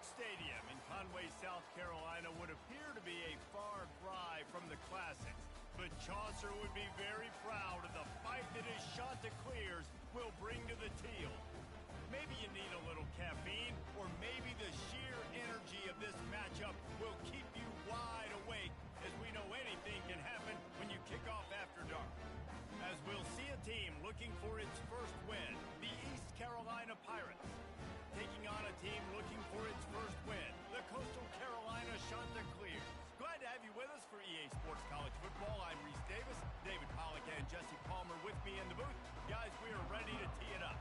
Stadium in Conway, South Carolina would appear to be a far cry from the classics, but Chaucer would be very proud of the fight that his Chanticleers will bring to the teal. Maybe you need a little caffeine, or maybe the sheer energy of this matchup will keep you wide awake, as we know anything can happen when you kick off after dark. As we'll see a team looking for its first win, the East Carolina Pirates, taking on a team looking for its first win, the Coastal Carolina Chanticleers. Glad to have you with us for EA Sports College Football. I'm Reese Davis, David Pollack and Jesse Palmer with me in the booth. Guys, we are ready to tee it up.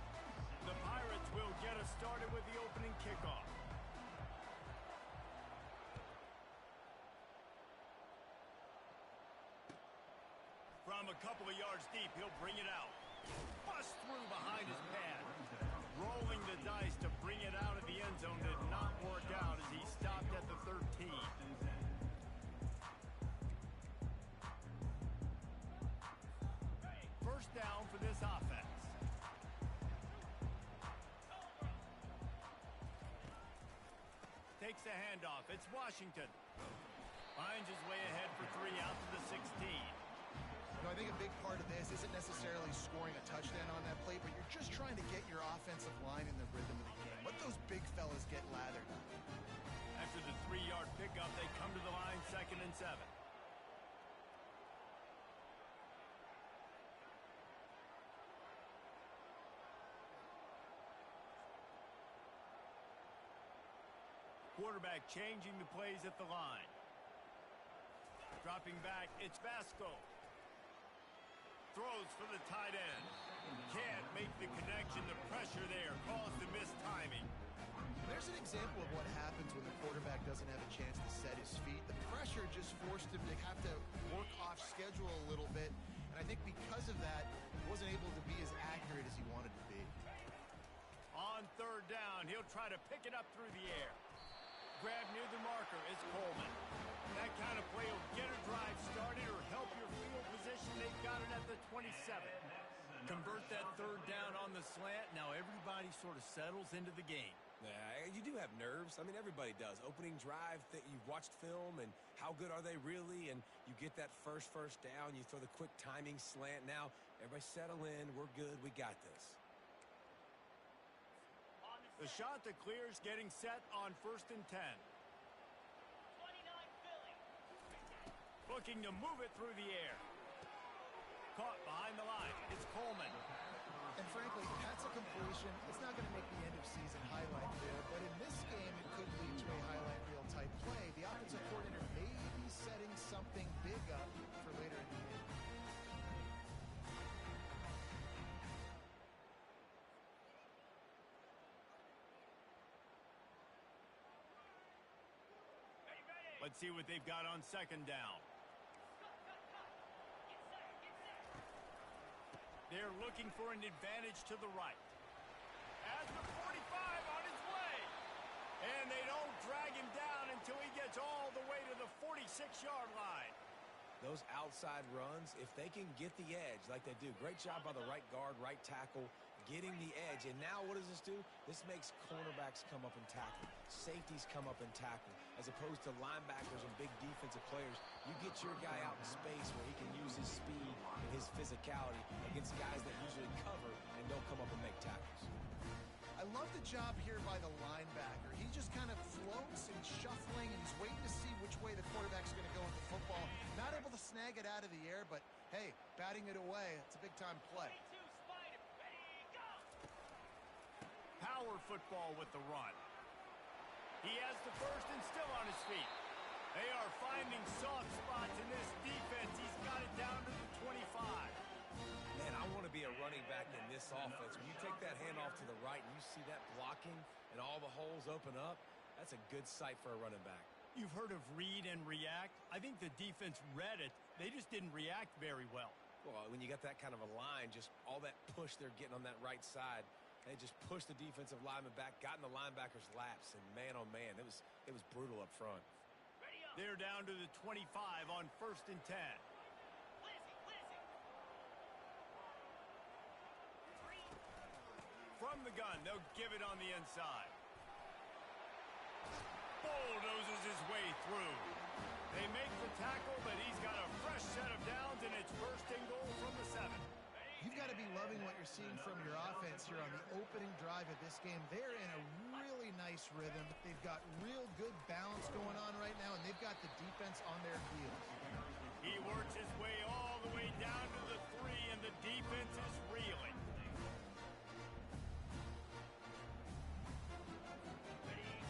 The Pirates will get us started with the opening kickoff. From a couple of yards deep, he'll bring it out. Bust through behind his pad. Rolling the dice to bring it out of the end zone did not work out as he stopped at the 13. First down for this offense. Takes the handoff. It's Washington. Finds his way ahead for 3 out to the 16. I think a big part of this isn't necessarily scoring a touchdown on that play, but you're just trying to get your offensive line in the rhythm of the game. Let those big fellas get lathered. After the 3-yard pickup, they come to the line 2nd and 7. Quarterback changing the plays at the line. Dropping back, it's Vasco. Throws for the tight end. Can't make the connection. The pressure there caused the missed timing. There's an example of what happens when the quarterback doesn't have a chance to set his feet. The pressure just forced him to have to work off schedule a little bit. And I think because of that, he wasn't able to be as accurate as he wanted to be. On 3rd down, he'll try to pick it up through the air. Grab near the marker is Coleman. That kind of play will get a drive started or help your field position. They've got it at the 27. Convert that 3rd down on the slant. Now everybody sort of settles into the game. Yeah, you do have nerves. I mean, everybody does. Opening drive, that you've watched film, and how good are they really? And you get that first down. You throw the quick timing slant. Now, everybody settle in. We're good. We got this. The Chanticleers getting set on 1st and 10. 29 Philly. Looking to move it through the air. Caught behind the line. It's Coleman. And frankly, that's a completion. It's not going to make the end of season highlight reel, but in this game, it could lead to a highlight reel type play. The offensive coordinator may be setting something big up for later in the game. Let's see what they've got on 2nd down. They're looking for an advantage to the right. As the 45 on his way. And they don't drag him down until he gets all the way to the 46-yard line. Those outside runs, if they can get the edge like they do, great job by the right guard, right tackle, getting the edge. And now what does this do? This makes cornerbacks come up and tackle. Safeties come up and tackle. As opposed to linebackers and big defensive players, you get your guy out in space where he can use his speed and his physicality against guys that usually cover and don't come up and make tackles. I love the job here by the linebacker. He just kind of floats and shuffling, and he's waiting to see which way the quarterback's going to go with the football. Not able to snag it out of the air, but, hey, batting it away, it's a big-time play. 22 Spider, ready, go! Power football with the run. He has the 1st and still on his feet. They are finding soft spots in this defense. He's got it down to the 25. Man, I want to be a running back in this offense. When you take that handoff to the right and you see that blocking and all the holes open up, that's a good sight for a running back. You've heard of read and react. I think the defense read it. They just didn't react very well. Well, when you got that kind of a line, just all that push they're getting on that right side, they just pushed the defensive lineman back, got in the linebacker's laps, and man, oh man, it was brutal up front. They're down to the 25 on 1st and 10. Lizzie. From the gun, they'll give it on the inside. Bulldozes his way through. They make the tackle, but he's got a fresh set of downs, and it's first and goal from the 7. You've got to be loving what you're seeing from your offense here on the opening drive of this game. They're in a really nice rhythm. They've got real good balance going on right now, and they've got the defense on their heels. He works his way all the way down to the 3, and the defense is reeling.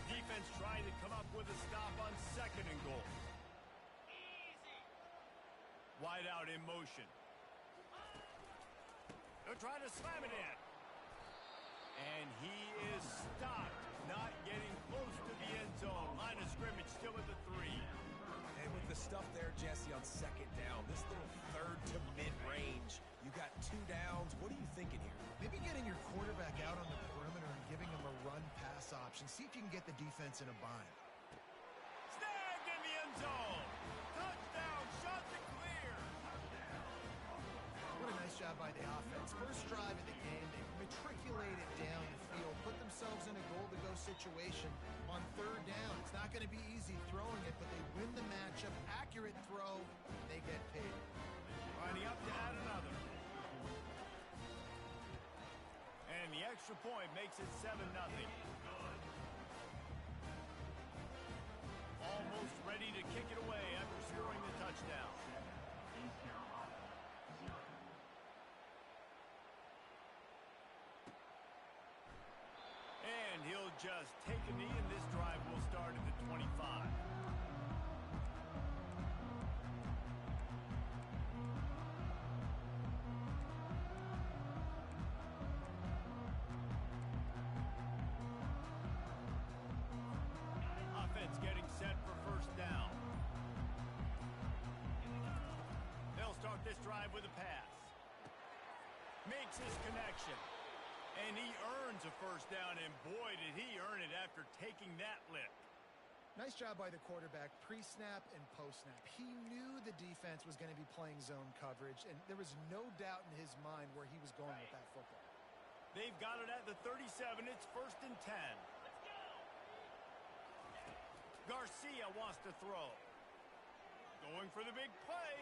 Defense trying to come up with a stop on 2nd and goal. Wide out in motion. They're trying to slam it in. And he is stopped, not getting close to the end zone. Line of scrimmage still at the 3. And with the stuff there, Jesse, on 2nd down, this little 3rd to mid-range, you got 2 downs. What are you thinking here? Maybe getting your quarterback out on the perimeter and giving him a run-pass option. See if you can get the defense in a bind. Snagged in the end zone. Touchdown, shot to clear. What a nice job by the offense. First drive of the game, they matriculated down the field, put themselves in a goal-to-go situation on 3rd down. It's not going to be easy throwing it, but they win the matchup. Accurate throw, they get paid. Lining up to add another. And the extra point makes it 7-0. Almost ready to kick it away after scoring the touchdown. And he'll just take a knee, and this drive will start at the 25. Offense getting set for 1st down. They'll start this drive with a pass. Makes his connection. And he earns a 1st down, and boy, did he earn it after taking that lick. Nice job by the quarterback, pre-snap and post-snap. He knew the defense was going to be playing zone coverage, and there was no doubt in his mind where he was going with that football. They've got it at the 37. It's 1st and 10. Garcia wants to throw. Going for the big play.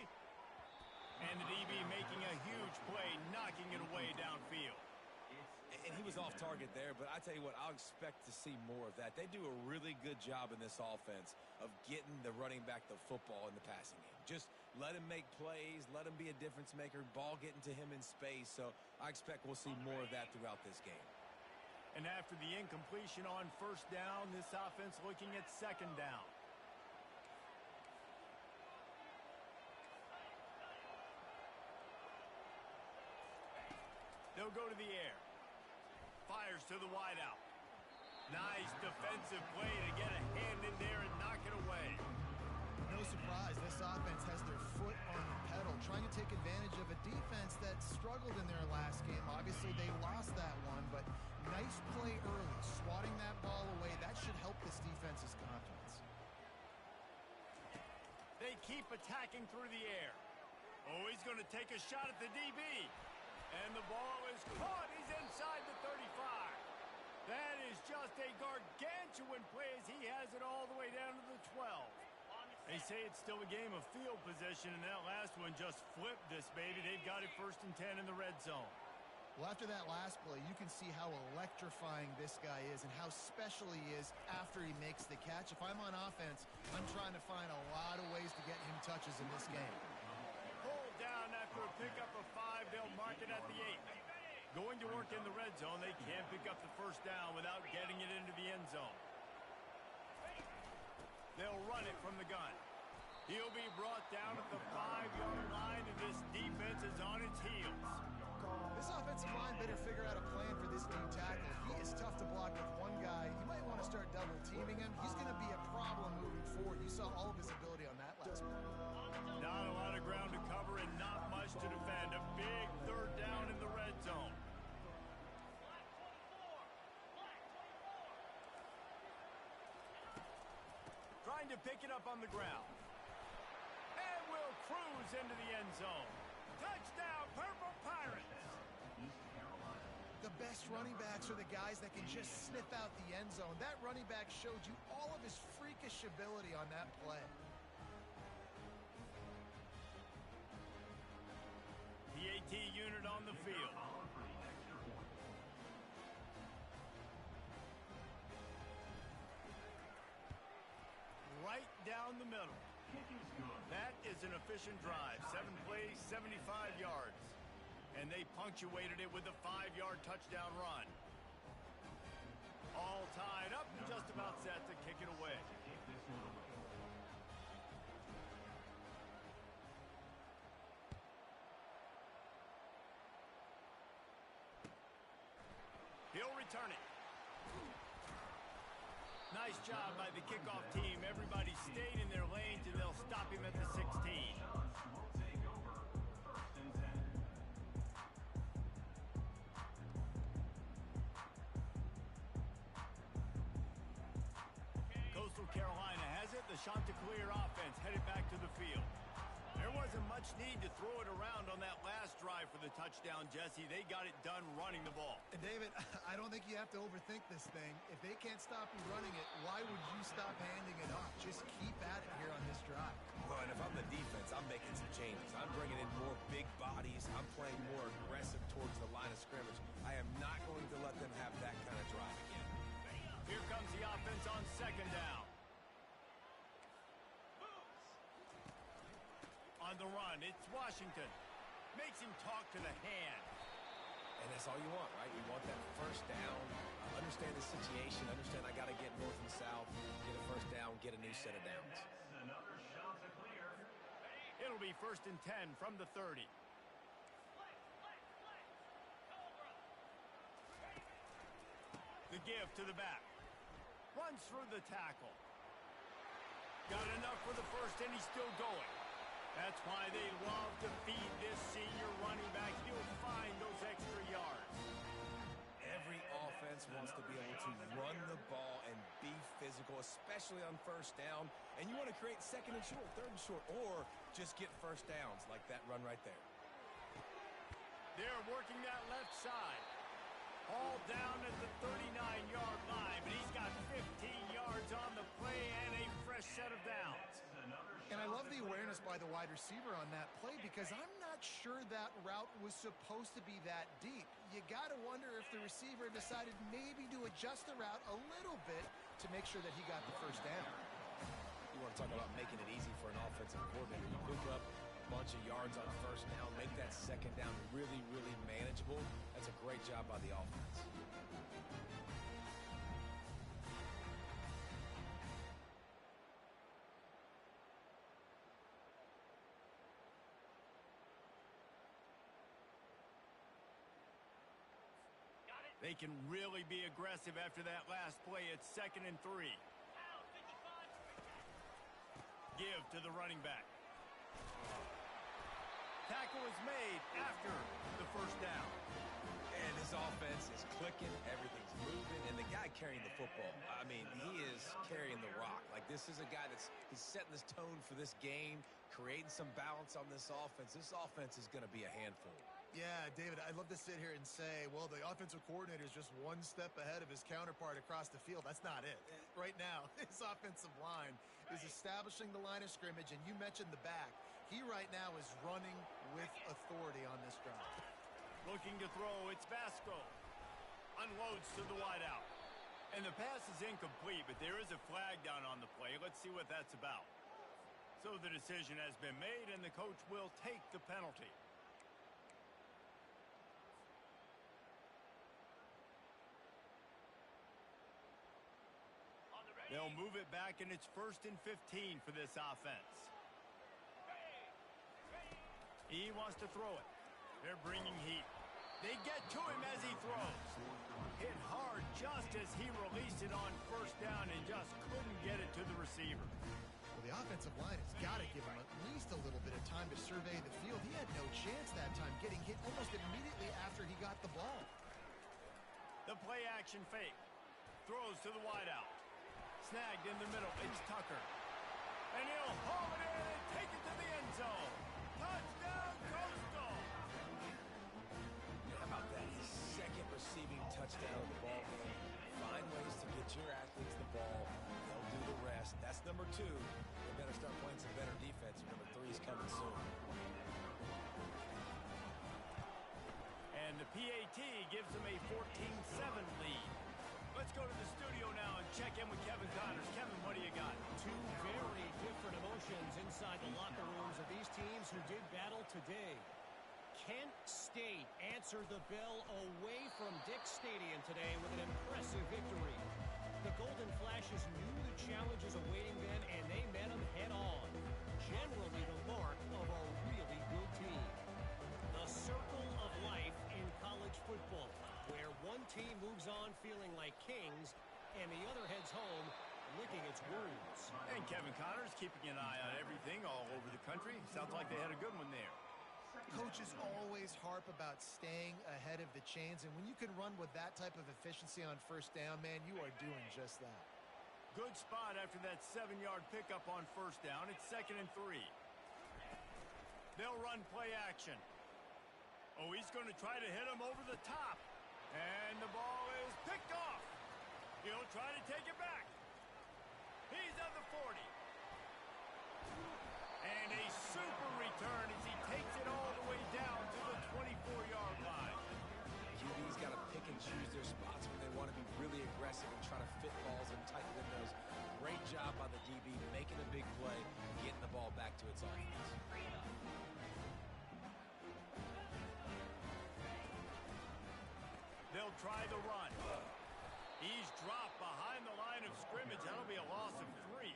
And the DB making a huge play, knocking it away downfield. And he was off target there, but I tell you what, I'll expect to see more of that. They do a really good job in this offense of getting the running back the football in the passing game. Just let him make plays, let him be a difference maker, ball getting to him in space. So I expect we'll see more of that throughout this game. And after the incompletion on 1st down, this offense looking at 2nd down. They'll go to the air. Fires to the wideout. Nice defensive play to get a hand in there and knock it away. No surprise, this offense has their foot on the pedal, trying to take advantage of a defense that struggled in their last game. Obviously, they lost that one, but nice play early, swatting that ball away. That should help this defense's confidence. They keep attacking through the air. Oh, he's going to take a shot at the DB. And the ball is caught. He's inside the 35. That is just a gargantuan play as he has it all the way down to the 12. They say it's still a game of field position, and that last one just flipped this baby. They've got it 1st and 10 in the red zone. Well, after that last play, you can see how electrifying this guy is and how special he is after he makes the catch. If I'm on offense, I'm trying to find a lot of ways to get him touches in this game. Hold down after a pickup of 5. They'll mark it at the 8. Going to work in the red zone. They can't pick up the 1st down without getting it into the end zone. They'll run it from the gun. He'll be brought down at the 5-yard line, and this defense is on its heels. This offensive line better figure out a plan for this deep tackle. He is tough to block with one guy. You might want to start double teaming him. He's going to be a problem moving forward. You saw all of his ability on that last play. Not a lot of ground to cover and not much to defend. A big 3rd down in the red zone. Trying to pick it up on the ground. And will cruise into the end zone. Touchdown, Purple Pirates! The best running backs are the guys that can just sniff out the end zone. That running back showed you all of his freakish ability on that play. The AT unit on the field. Right down the middle. That is an efficient drive. 7 plays, 75 yards. And they punctuated it with a 5-yard touchdown run. All tied up and just about set to kick it away. He'll return it. Nice job by the kickoff team. Everybody stayed in their lanes, and they'll stop him at the 16. Coastal Carolina has it. The Chanticleer offense headed back to the field. There wasn't much need to throw it around on that last drive for the touchdown, Jesse. They got it done running the ball. And David, I don't think you have to overthink this thing. If they can't stop you running it, why would you stop handing it off? Just keep at it here on this drive. Well, and if I'm the defense, I'm making some changes. I'm bringing in more big bodies. I'm playing more aggressive towards the line of scrimmage. I am not going to let them have that kind of drive again. Here comes the offense on second down. On the run, it's Washington. Makes him talk to the hand. And that's all you want, right? You want that first down. Understand the situation. Understand I got to get north and south. Get a first down. Get a new set of downs. It'll be 1st and 10 from the 30. The give to the back. Runs through the tackle. Got enough for the first, and he's still going. That's why they love to feed this senior running back. He'll find those extra yards. Every offense wants to be able to run the ball and be physical, especially on first down. And you want to create 2nd and short, 3rd and short, or just get first downs like that run right there. They're working that left side. All down at the 39-yard line, but he's got 15 yards on the play and a fresh set of downs. And I love the awareness by the wide receiver on that play because I'm not sure that route was supposed to be that deep. You got to wonder if the receiver decided maybe to adjust the route a little bit to make sure that he got the first down. You want to talk about making it easy for an offensive coordinator. You pick up a bunch of yards on first down, make that second down really, really manageable. That's a great job by the offense. They can really be aggressive after that last play. It's 2nd and 3. Give to the running back. Tackle is made after the first down. And his offense is clicking, everything's moving, and the guy carrying the football, I mean, he is carrying the rock. Like, this is a guy he's setting this tone for this game, creating some balance on this offense. This offense is going to be a handful. Yeah, David, I'd love to sit here and say, well, the offensive coordinator is just one step ahead of his counterpart across the field. That's not it. Right now, his offensive line is establishing the line of scrimmage, and you mentioned the back. He right now is running with authority on this drive. Looking to throw, it's Vasco. Unloads to the wideout. And the pass is incomplete, but there is a flag down on the play. Let's see what that's about. So the decision has been made, and the coach will take the penalty. They'll move it back, and it's 1st and 15 for this offense. He wants to throw it. They're bringing heat. They get to him as he throws. Hit hard just as he released it on first down and just couldn't get it to the receiver. Well, the offensive line has got to give him at least a little bit of time to survey the field. He had no chance that time, getting hit almost immediately after he got the ball. The play action fake. Throws to the wideout. Snagged in the middle. It's Tucker. And he'll haul it in and take it to the end zone. Touchdown, Coastal! How about that? His 2nd receiving touchdown of the ball game. Find ways to get your athletes the ball. They'll do the rest. That's number 2. They better start playing some better defense. Number 3 is coming soon. And the PAT gives them a 14-7 lead. Let's go to the studio now and check in with Kevin Connors. Kevin, what do you got? Two very different emotions inside the locker rooms of these teams who did battle today. Kent State answered the bell away from Dick Stadium today with an impressive victory. The Golden Flashes knew the challenges awaiting them, and they met them head-on. Generally the mark of a really good team. The circle of life in college football, where one team moves on feeling like kings, and the other heads home licking its wounds. And Kevin Connors keeping an eye on everything all over the country. Sounds like they had a good one there. Coaches always harp about staying ahead of the chains, and when you can run with that type of efficiency on first down, man, you are doing just that. Good spot after that 7-yard pickup on first down. It's 2nd and 3. They'll run play action. Oh, he's going to try to hit him over the top. And the ball is picked off. He'll try to take it back. He's at the 40. And a super return as he takes it all the way down to the 24-yard line. QB's got to pick and choose their spots when they want to be really aggressive and try to fit balls in tight windows. Great job by the DB making a big play, getting the ball back to its offense. They'll try the run. He's dropped behind the line of scrimmage. That'll be a loss of 3.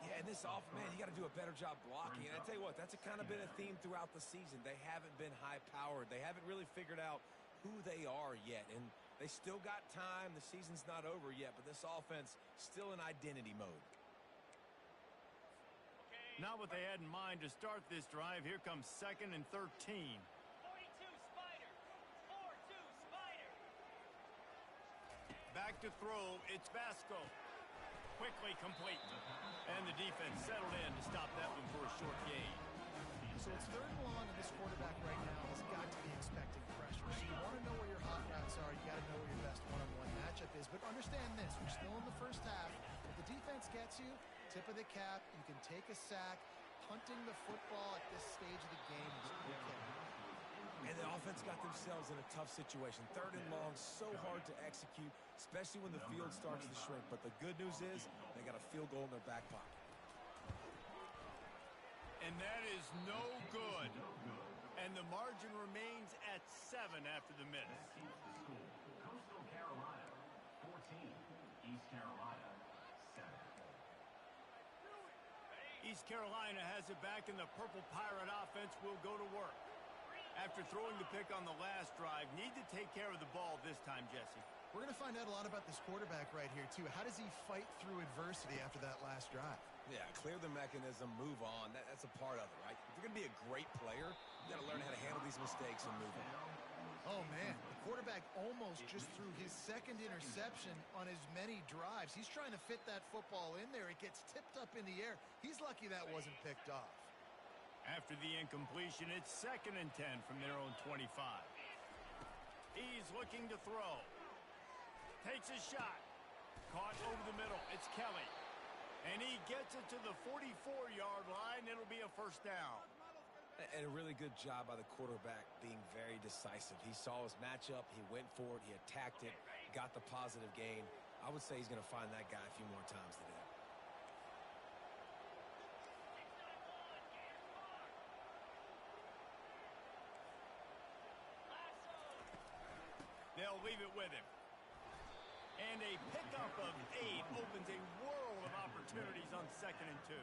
Yeah, and this man, you got to do a better job blocking. And I tell you what, that's kind of been a theme throughout the season. They haven't been high-powered. They haven't really figured out who they are yet. And they still got time. The season's not over yet, but this offense still in identity mode. Not what they had in mind to start this drive. Here comes 2nd and 13. 42 Spider. 4-2 Spider. Back to throw. It's Vasco. Quickly complete. And the defense settled in to stop that one for a short gain. So it's 3rd and long, and this quarterback right now has got to be expecting pressure. So you want to know where your hot routes are. You got to know where your best one-on-one matchup is. But understand this, we're still in the first half. If the defense gets you, tip of the cap, you can take a sack. Punting the football at this stage of the game is okay. And the offense got themselves in a tough situation. 3rd and long, so hard to execute, especially when the field starts to shrink. But the good news is they got a field goal in their back pocket. And that is no good. And the margin remains at 7 after the miss. Coastal Carolina, 14. East Carolina, 7. East Carolina has it back, and the Purple Pirate offense will go to work. After throwing the pick on the last drive, need to take care of the ball this time, Jesse. We're going to find out a lot about this quarterback right here, too. How does he fight through adversity after that last drive? Yeah, clear the mechanism, move on. That's a part of it, right? If you're going to be a great player, you got to learn how to handle these mistakes and move on. Oh, man. The quarterback almost just threw his 2nd interception on as many drives. He's trying to fit that football in there. It gets tipped up in the air. He's lucky that wasn't picked off. After the incompletion, it's 2nd and 10 from their own 25. He's looking to throw. Takes a shot. Caught over the middle. It's Kelly. And he gets it to the 44-yard line. It'll be a first down. And a really good job by the quarterback being very decisive. He saw his matchup. He went for it. He attacked it. Got the positive gain. I would say he's going to find that guy a few more times today. They'll leave it with him. And a pickup of 8 opens a world of opportunities on 2nd and 2.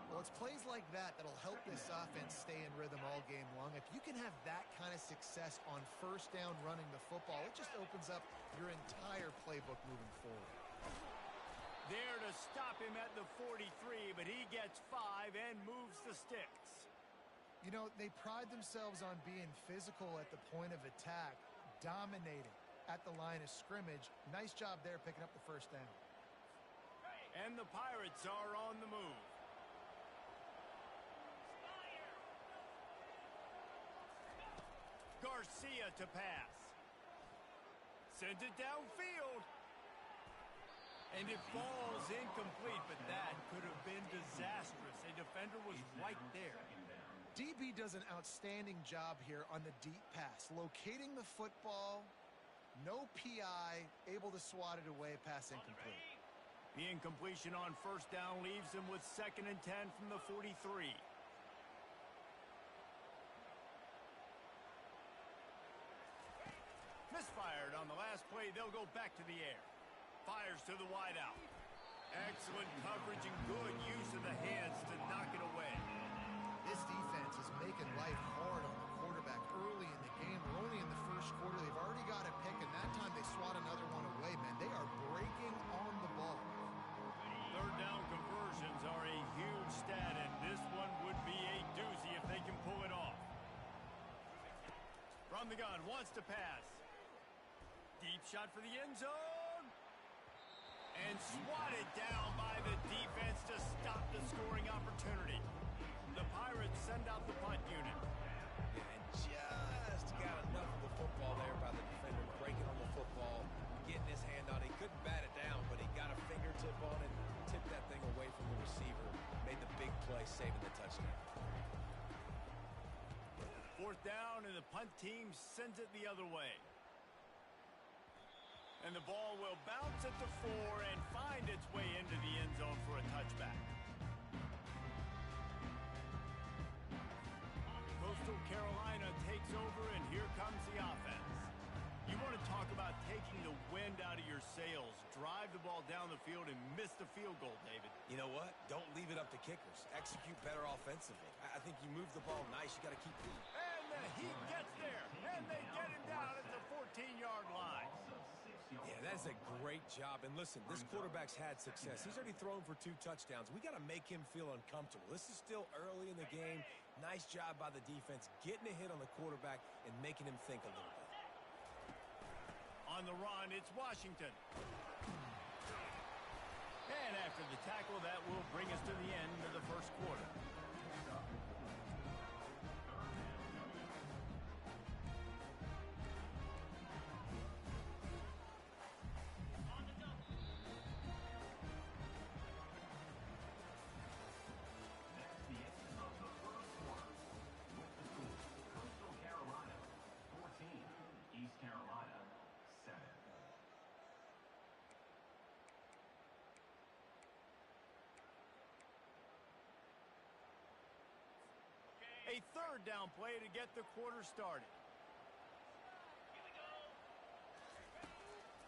Well, it's plays like that that'll help this offense stay in rhythm all game long. If you can have that kind of success on first down running the football, it just opens up your entire playbook moving forward. There to stop him at the 43, but he gets 5 and moves the sticks. You know, they pride themselves on being physical at the point of attack, dominating at the line of scrimmage. Nice job there picking up the first down. And the Pirates are on the move. Garcia to pass. Sends it downfield. And it falls incomplete, but that could have been disastrous. A defender was right there. DB does an outstanding job here on the deep pass, locating the football, no PI, able to swat it away, pass incomplete. The incompletion on first down leaves him with 2nd and 10 from the 43. Misfired on the last play. They'll go back to the air. Fires to the wideout. Excellent coverage and good use of the hands to knock it away. This defense is making life hard on the quarterback early in the game. We're only in the first quarter. They've already got a pick, and that time they swat another one away, man. They are breaking on the ball. Third down conversions are a huge stat, and this one would be a doozy if they can pull it off. From the gun, wants to pass. Deep shot for the end zone. And swatted down by the defense to stop the scoring opportunity. The Pirates send out the punt unit. And just got enough of the football there by the defender, breaking on the football, getting his hand on it. He couldn't bat it down, but he got a fingertip on it, tipped that thing away from the receiver, made the big play, saving the touchdown. 4th down, and the punt team sends it the other way. And the ball will bounce at the 4 and find its way into the end zone for a touchback. Coastal Carolina takes over, and here comes the offense. You want to talk about taking the wind out of your sails. Drive the ball down the field and miss the field goal, David. You know what? Don't leave it up to kickers. Execute better offensively. I think you move the ball nice. You got to keep leading. And the heat gets there, and they get him down at the 14-yard line. Yeah, that's a great job. And listen, this quarterback's had success. He's already thrown for 2 touchdowns. We got to make him feel uncomfortable. This is still early in the game. Nice job by the defense, getting a hit on the quarterback and making him think a little bit. On the run, it's Washington. And after the tackle, that will bring us to the end of the first quarter. A 3rd down play to get the quarter started.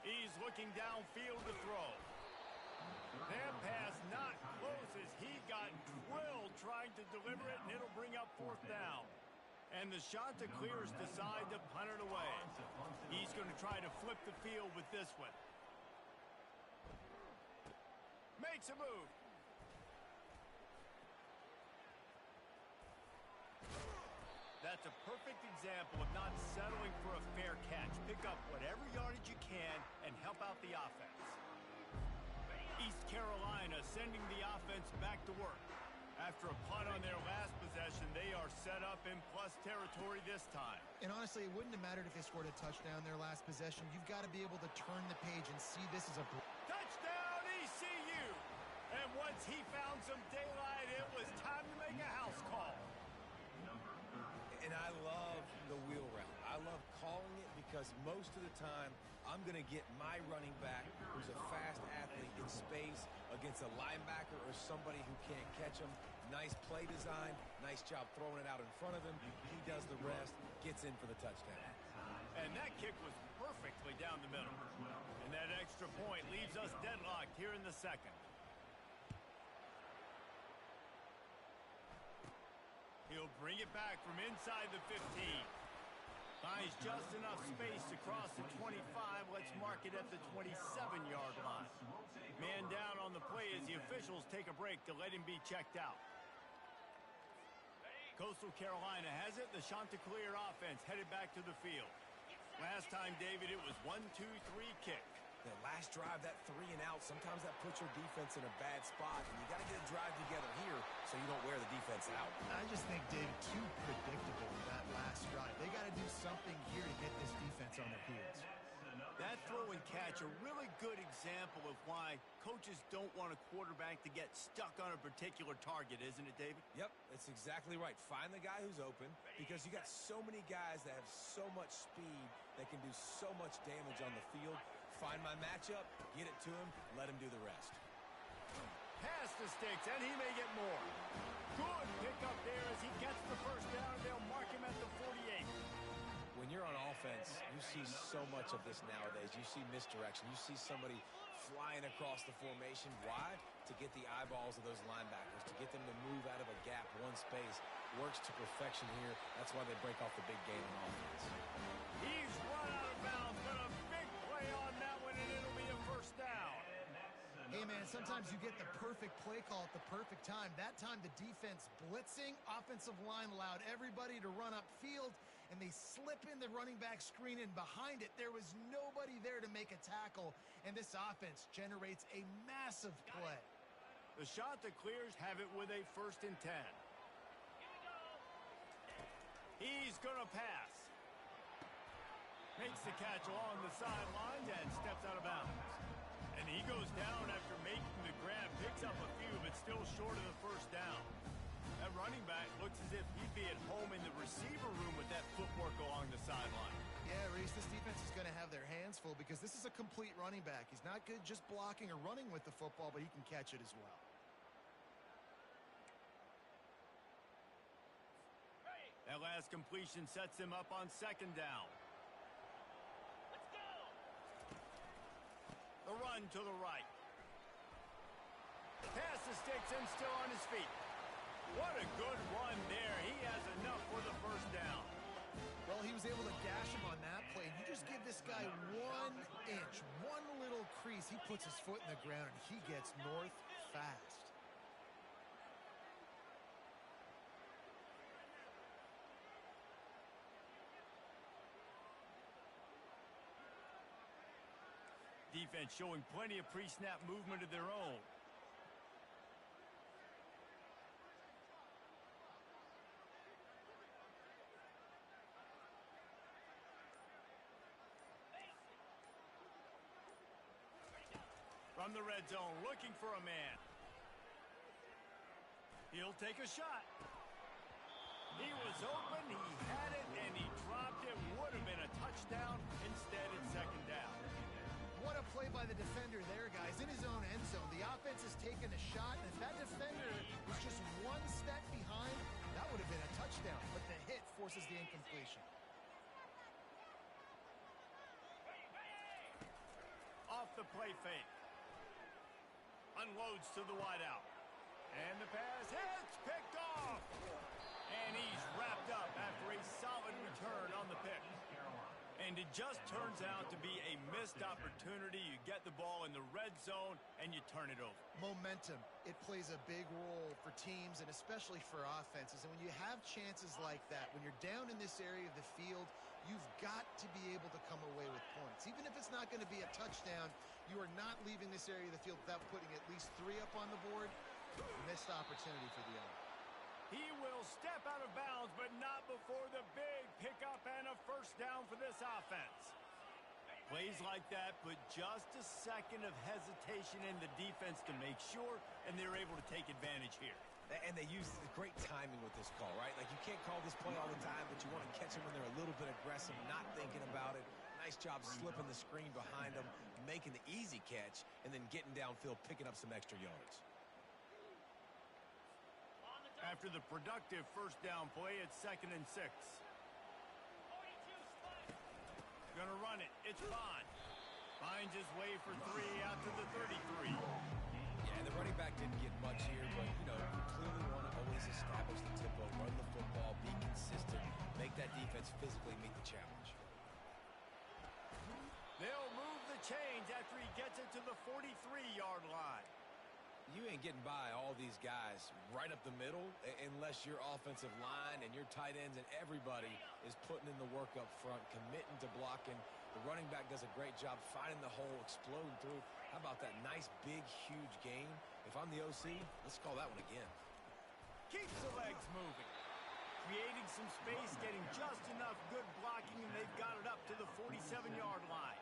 He's looking downfield to throw. That pass not close as he got drilled trying to deliver it, and it'll bring up 4th down. And the Chanticleers decide to punt it away. He's going to try to flip the field with this one. Makes a move. That's a perfect example of not settling for a fair catch. Pick up whatever yardage you can and help out the offense. East Carolina sending the offense back to work. After a punt on their last possession, they are set up in plus territory this time. And honestly, it wouldn't have mattered if they scored a touchdown their last possession. You've got to be able to turn the page and see this as a touchdown ECU. And once he found some daylight, it was time to make a house call. And I love the wheel route. I love calling it because most of the time I'm going to get my running back who's a fast athlete in space against a linebacker or somebody who can't catch him. Nice play design. Nice job throwing it out in front of him. He does the rest, gets in for the touchdown. And that kick was perfectly down the middle. And that extra point leaves us deadlocked here in the second. He'll bring it back from inside the 15. Finds just enough space to cross the 25. Let's mark it at the 27-yard line. Man down on the play as the officials take a break to let him be checked out. Coastal Carolina has it. The Chanticleer offense headed back to the field. Last time, David, it was 1-2-3 kick. The last drive, that 3 and out, sometimes that puts your defense in a bad spot, and you got to get a drive together here so you don't wear the defense out. I just think, Dave, too predictable with that last drive. They got to do something here to get this defense on their heels. That throw and catch, a really good example of why coaches don't want a quarterback to get stuck on a particular target, isn't it, David? Yep, that's exactly right. Find the guy who's open because you got so many guys that have so much speed that can do so much damage on the field. Find my matchup, get it to him, let him do the rest. Pass the sticks, and he may get more. Good pickup there as he gets the first down. They'll mark him at the 48. When you're on offense, you see so much of this nowadays. You see misdirection. You see somebody flying across the formation. Why? To get the eyeballs of those linebackers, to get them to move out of a gap, one space. Works to perfection here. That's why they break off the big game on offense. He's run out of bounds, but a big play on that one, and it'll be a first down. Hey, man, sometimes you get the perfect play call at the perfect time. That time the defense blitzing, offensive line allowed everybody to run upfield, and they slip in the running back screen, and behind it there was nobody there to make a tackle, and this offense generates a massive play. The Chanticleers have it with a 1st and 10. He's going to pass. Makes the catch along the sidelines and steps out of bounds. And he goes down after making the grab, picks up a few, but still short of the first down. That running back looks as if he'd be at home in the receiver room with that footwork along the sideline. Yeah, Reese, this defense is going to have their hands full because this is a complete running back. He's not good just blocking or running with the football, but he can catch it as well. That last completion sets him up on 2nd down. Let's go! The run to the right. Pass the sticks and still on his feet. What a good run there. He has enough for the first down. Well, he was able to gash him on that play. You just give this guy 1 inch, one little crease. He puts his foot in the ground, and he gets north fast. Defense showing plenty of pre-snap movement of their own. From the red zone, looking for a man. He'll take a shot. He was open, he had it, and he dropped it. Would have been a touchdown. Instead, it's 2nd down. What a play by the defender there, guys. In his own end zone, the offense has taken a shot, and if that defender was just 1 step behind, that would have been a touchdown. But the hit forces the incompletion. Off the play fake. Unloads to the wideout. And the pass hits, picked off. And he's wrapped up after a solid return on the pick. And it just turns out to be a missed opportunity. You get the ball in the red zone, and you turn it over. Momentum, it plays a big role for teams and especially for offenses. And when you have chances like that, when you're down in this area of the field, you've got to be able to come away with points. Even if it's not going to be a touchdown, you are not leaving this area of the field without putting at least 3 up on the board. Missed opportunity for the other. He will step out of bounds, but not before the big pickup and a first down for this offense. Plays like that put just a second of hesitation in the defense to make sure, and they're able to take advantage here. And they use great timing with this call, right? Like, you can't call this play all the time, but you want to catch them when they're a little bit aggressive, not thinking about it. Nice job slipping the screen behind them, making the easy catch, and then getting downfield, picking up some extra yards. After the productive first down play, it's 2nd and 6. 42 Spider. Gonna run it. It's Bond. Finds his way for 3 out to the 33. Yeah, the running back didn't get much here, but, you clearly want to always establish the tempo, run the football, be consistent, make that defense physically meet the challenge. They'll move the chains after he gets it to the 43-yard line. You ain't getting by all these guys right up the middle unless your offensive line and your tight ends and everybody is putting in the work up front, committing to blocking. The running back does a great job finding the hole, exploding through. How about that nice, big, huge gain? If I'm the OC, let's call that one again. Keeps the legs moving. Creating some space, getting just enough good blocking, and they've got it up to the 47-yard line.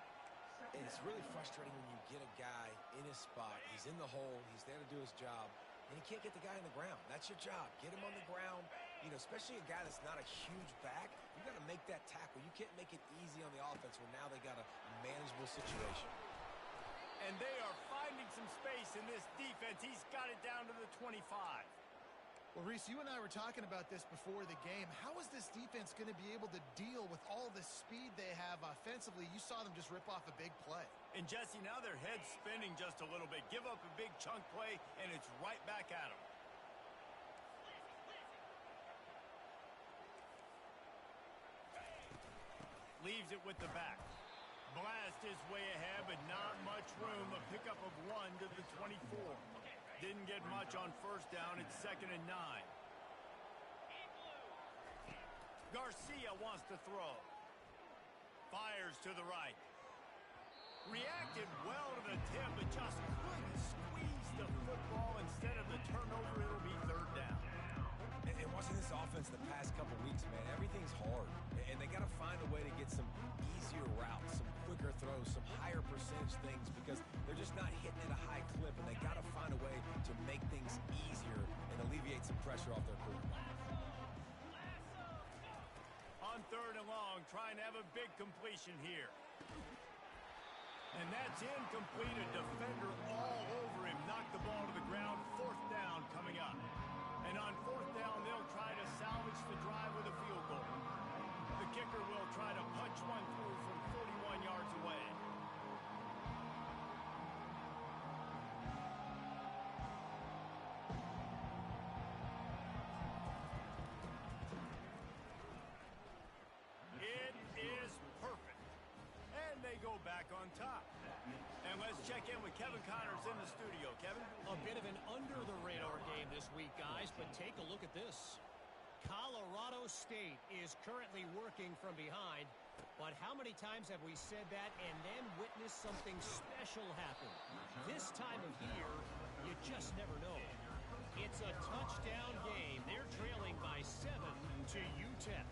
And it's really frustrating when you get a guy in his spot. He's in the hole. He's there to do his job. And he can't get the guy on the ground. That's your job. Get him on the ground. You know, especially a guy that's not a huge back. You got to make that tackle. You can't make it easy on the offense when now they got a manageable situation. And they are finding some space in this defense. He's got it down to the 25. Well, Reese, you and I were talking about this before the game. How is this defense going to be able to deal with all the speed they have offensively? You saw them just rip off a big play. And Jesse, now their head's spinning just a little bit. Give up a big chunk play, and it's right back at them. Leaves it with the back. Blast his way ahead, but not much room. A pickup of 1 to the 24. Didn't get much on first down. It's 2nd and 9. Garcia wants to throw. Fires to the right. Reacted well to the tip, but just couldn't squeeze the football. Instead of the turnover, it'll be 3rd down. And watching this offense the past couple weeks, man, everything's hard. And they got to find a way to get some easier routes, some quicker throws, some higher percentage things because they're just not hitting at a high clip. And they got to find a way to make things easier and alleviate some pressure off their quarterback. On 3rd and long, trying to have a big completion here. And that's incomplete. A defender all over him. Knocked the ball to the ground. 4th down coming up. And on 4th down, they'll try to salvage the drive with a field goal. The kicker will try to punch one through from 41 yards away. It is perfect. And they go back on top. And let's check in with Kevin Connors in the studio. Kevin? A bit of an under-the-radar game this week, guys, but take a look at this. Colorado State is currently working from behind, but how many times have we said that and then witnessed something special happen? This time of year, you just never know. It's a touchdown game. They're trailing by 7 to UTEP.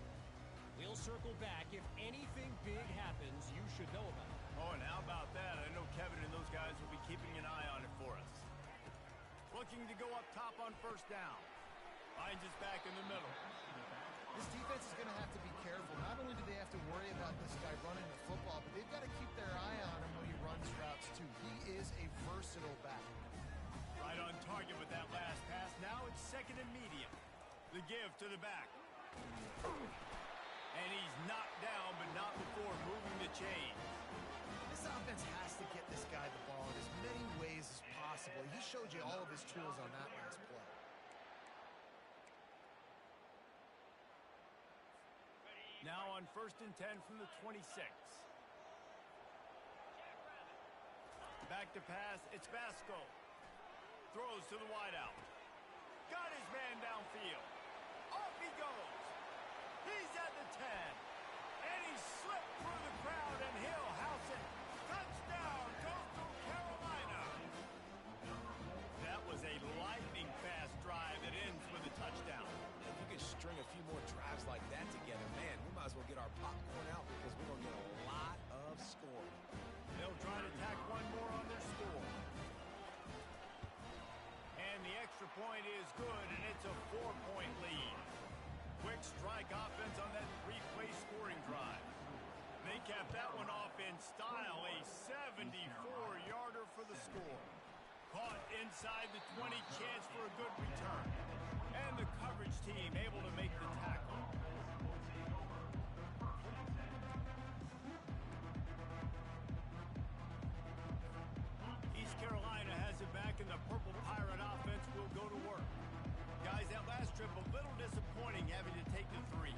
We'll circle back. If anything big happens, you should know about it. Oh, and how about that? I know Kevin and those guys will be keeping an eye on it for us. Looking to go up top on 1st down. Finds us back in the middle. This defense is going to have to be careful. Not only do they have to worry about this guy running the football, but they've got to keep their eye on him when he runs routes, too. He is a versatile back. Right on target with that last pass. Now it's 2nd and medium. The give to the back. And he's knocked down, but not before moving the chain. This offense has to get this guy the ball in as many ways as possible. He showed you all of his tools on that last play. Now on 1st and 10 from the 26. Back to pass. It's Vasco. Throws to the wideout. Got his man downfield. Off he goes. He's at the 10. And he slipped through the crowd, and he'll house it. Touchdown, Coastal Carolina. That was a lightning-fast drive that ends with a touchdown. If we could string a few more drives like that together, man, we might as well get our popcorn out because we're going to get a lot of scoring. They'll try to tack one more on their score. And the extra point is good, and it's a 4-point lead. Quick strike offense on that 3-play scoring drive. They capped that one off in style, a 74-yarder for the score. Caught inside the 20, chance for a good return. And the coverage team able to make the tackle. East Carolina has it back, and the Purple Pirate offense will go to work. Guys, that last trip a little disappointing having to take the 3.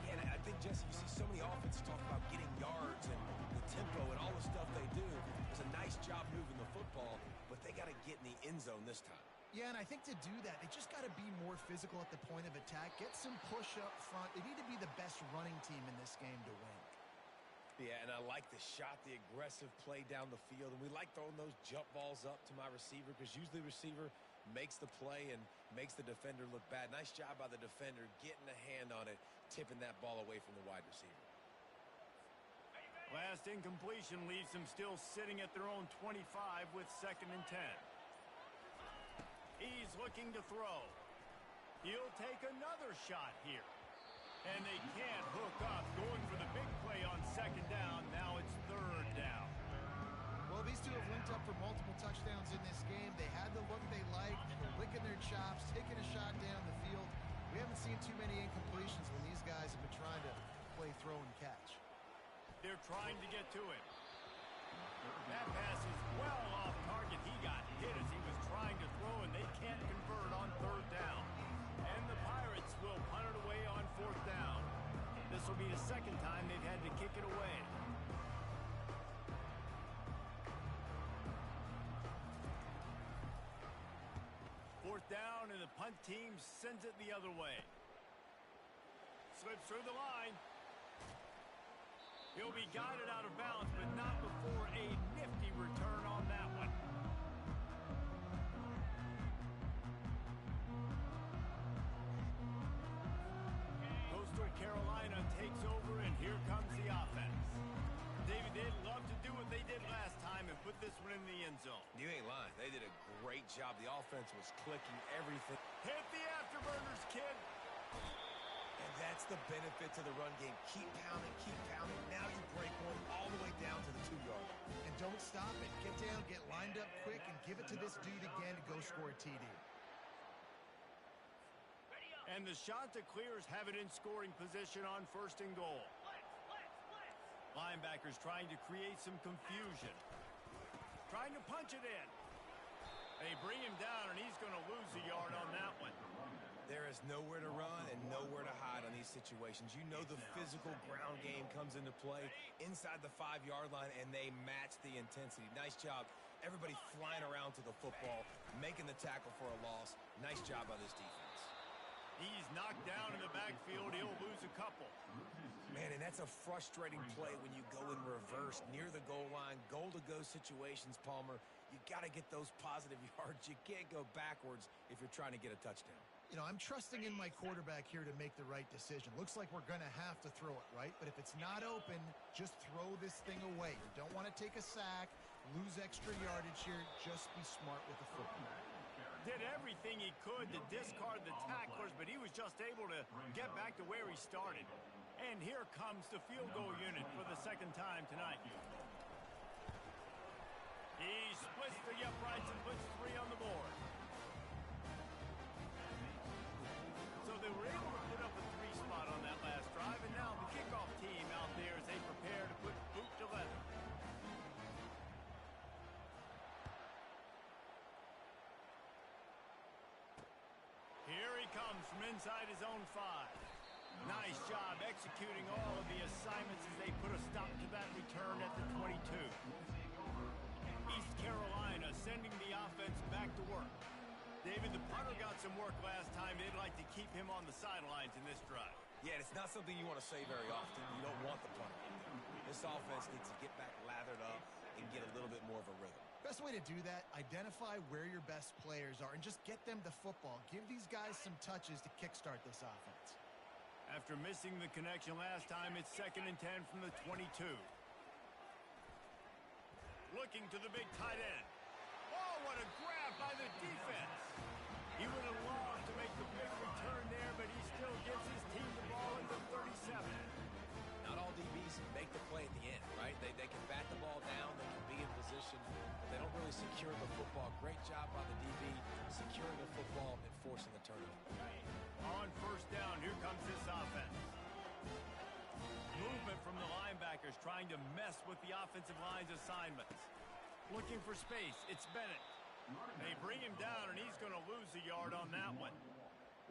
Yeah, and I think, Jesse, you see so many offenses talk about getting yards and the tempo and all the stuff they do. It's a nice job moving the football, but they got to get in the end zone this time. Yeah, and I think to do that, they just got to be more physical at the point of attack, get some push up front. They need to be the best running team in this game to win. Yeah, and I like the shot, the aggressive play down the field, and we like throwing those jump balls up to my receiver because usually the receiver makes the play and makes the defender look bad. Nice job by the defender getting a hand on it, tipping that ball away from the wide receiver. Last incompletion leaves them still sitting at their own 25 with 2nd and 10. He's looking to throw. He'll take another shot here. And they can't hook up, going for the big play on 2nd down. Now it's 3rd down. Well, these two have linked up for multiple touchdowns in this game. They had the look they liked. They're licking their chops, taking a shot down the field. We haven't seen too many incompletions when these guys have been trying to play throw and catch. They're trying to get to it. That pass is well off target. He got hit as he was trying to throw, and they can't convert on 3rd down. And the Pirates will punt it away on 4th down. This will be the 2nd time they've had to kick it away. Down, and the punt team sends it the other way. Slips through the line. He'll be guided out of bounds, but not before a nifty return on that one. Coastal Carolina takes over, and here comes the offense. David, they'd love to do what they did last time and put this one in the end zone. You ain't lying. They did a great job. The offense was clicking everything. Hit the afterburners, kid. And that's the benefit to the run game. Keep pounding, keep pounding. Now you break one all the way down to the 2-yard line. And don't stop it. Get down, get lined up quick, and give it to this dude again to go score a TD. And the Chanticleers have it in scoring position on 1st and goal. Linebackers trying to create some confusion. Trying to punch it in. They bring him down, and he's going to lose a yard on that one. There is nowhere to run and nowhere to hide on these situations. You know the physical ground game comes into play inside the 5-yard line, and they match the intensity. Nice job. Everybody flying around to the football, making the tackle for a loss. Nice job by this defense. He's knocked down in the backfield. He'll lose a couple. Man, and that's a frustrating play when you go in reverse near the goal line. Goal-to-go situations, Palmer. You got to get those positive yards. You can't go backwards if you're trying to get a touchdown. You know, I'm trusting in my quarterback here to make the right decision. Looks like we're going to have to throw it, right? But if it's not open, just throw this thing away. You don't want to take a sack, lose extra yardage here. Just be smart with the football. Did everything he could to discard the tacklers, but he was just able to get back to where he started. And here comes the field goal unit for the 2nd time tonight. He splits the uprights and puts 3 on the board. So they were able to put up a 3 spot on that last drive, and now the kickoff team out there as they prepare to put boot to leather. Here he comes from inside his own 5. Nice job executing all of the assignments as they put a stop to that return at the 22. East Carolina sending the offense back to work. David, the punter got some work last time. They'd like to keep him on the sidelines in this drive. Yeah, it's not something you want to say very often. You don't want the punter. This offense needs to get back lathered up and get a little bit more of a rhythm. Best way to do that, identify where your best players are and just get them the football. Give these guys some touches to kickstart this offense. After missing the connection last time, it's 2nd and 10 from the 22. Looking to the big tight end. Oh, what a grab by the defense. He would have loved to make the big return there, but he still gives his team the ball at the 37. Not all DBs make the play at the end, right? They can bat the ball down, they can be in position, but they don't really secure the football. Great job by the DB securing the football and forcing the turnover. On 1st down, here comes this offense. Movement from the linebackers trying to mess with the offensive line's assignments. Looking for space, it's Bennett. They bring him down, and he's going to lose a yard on that one.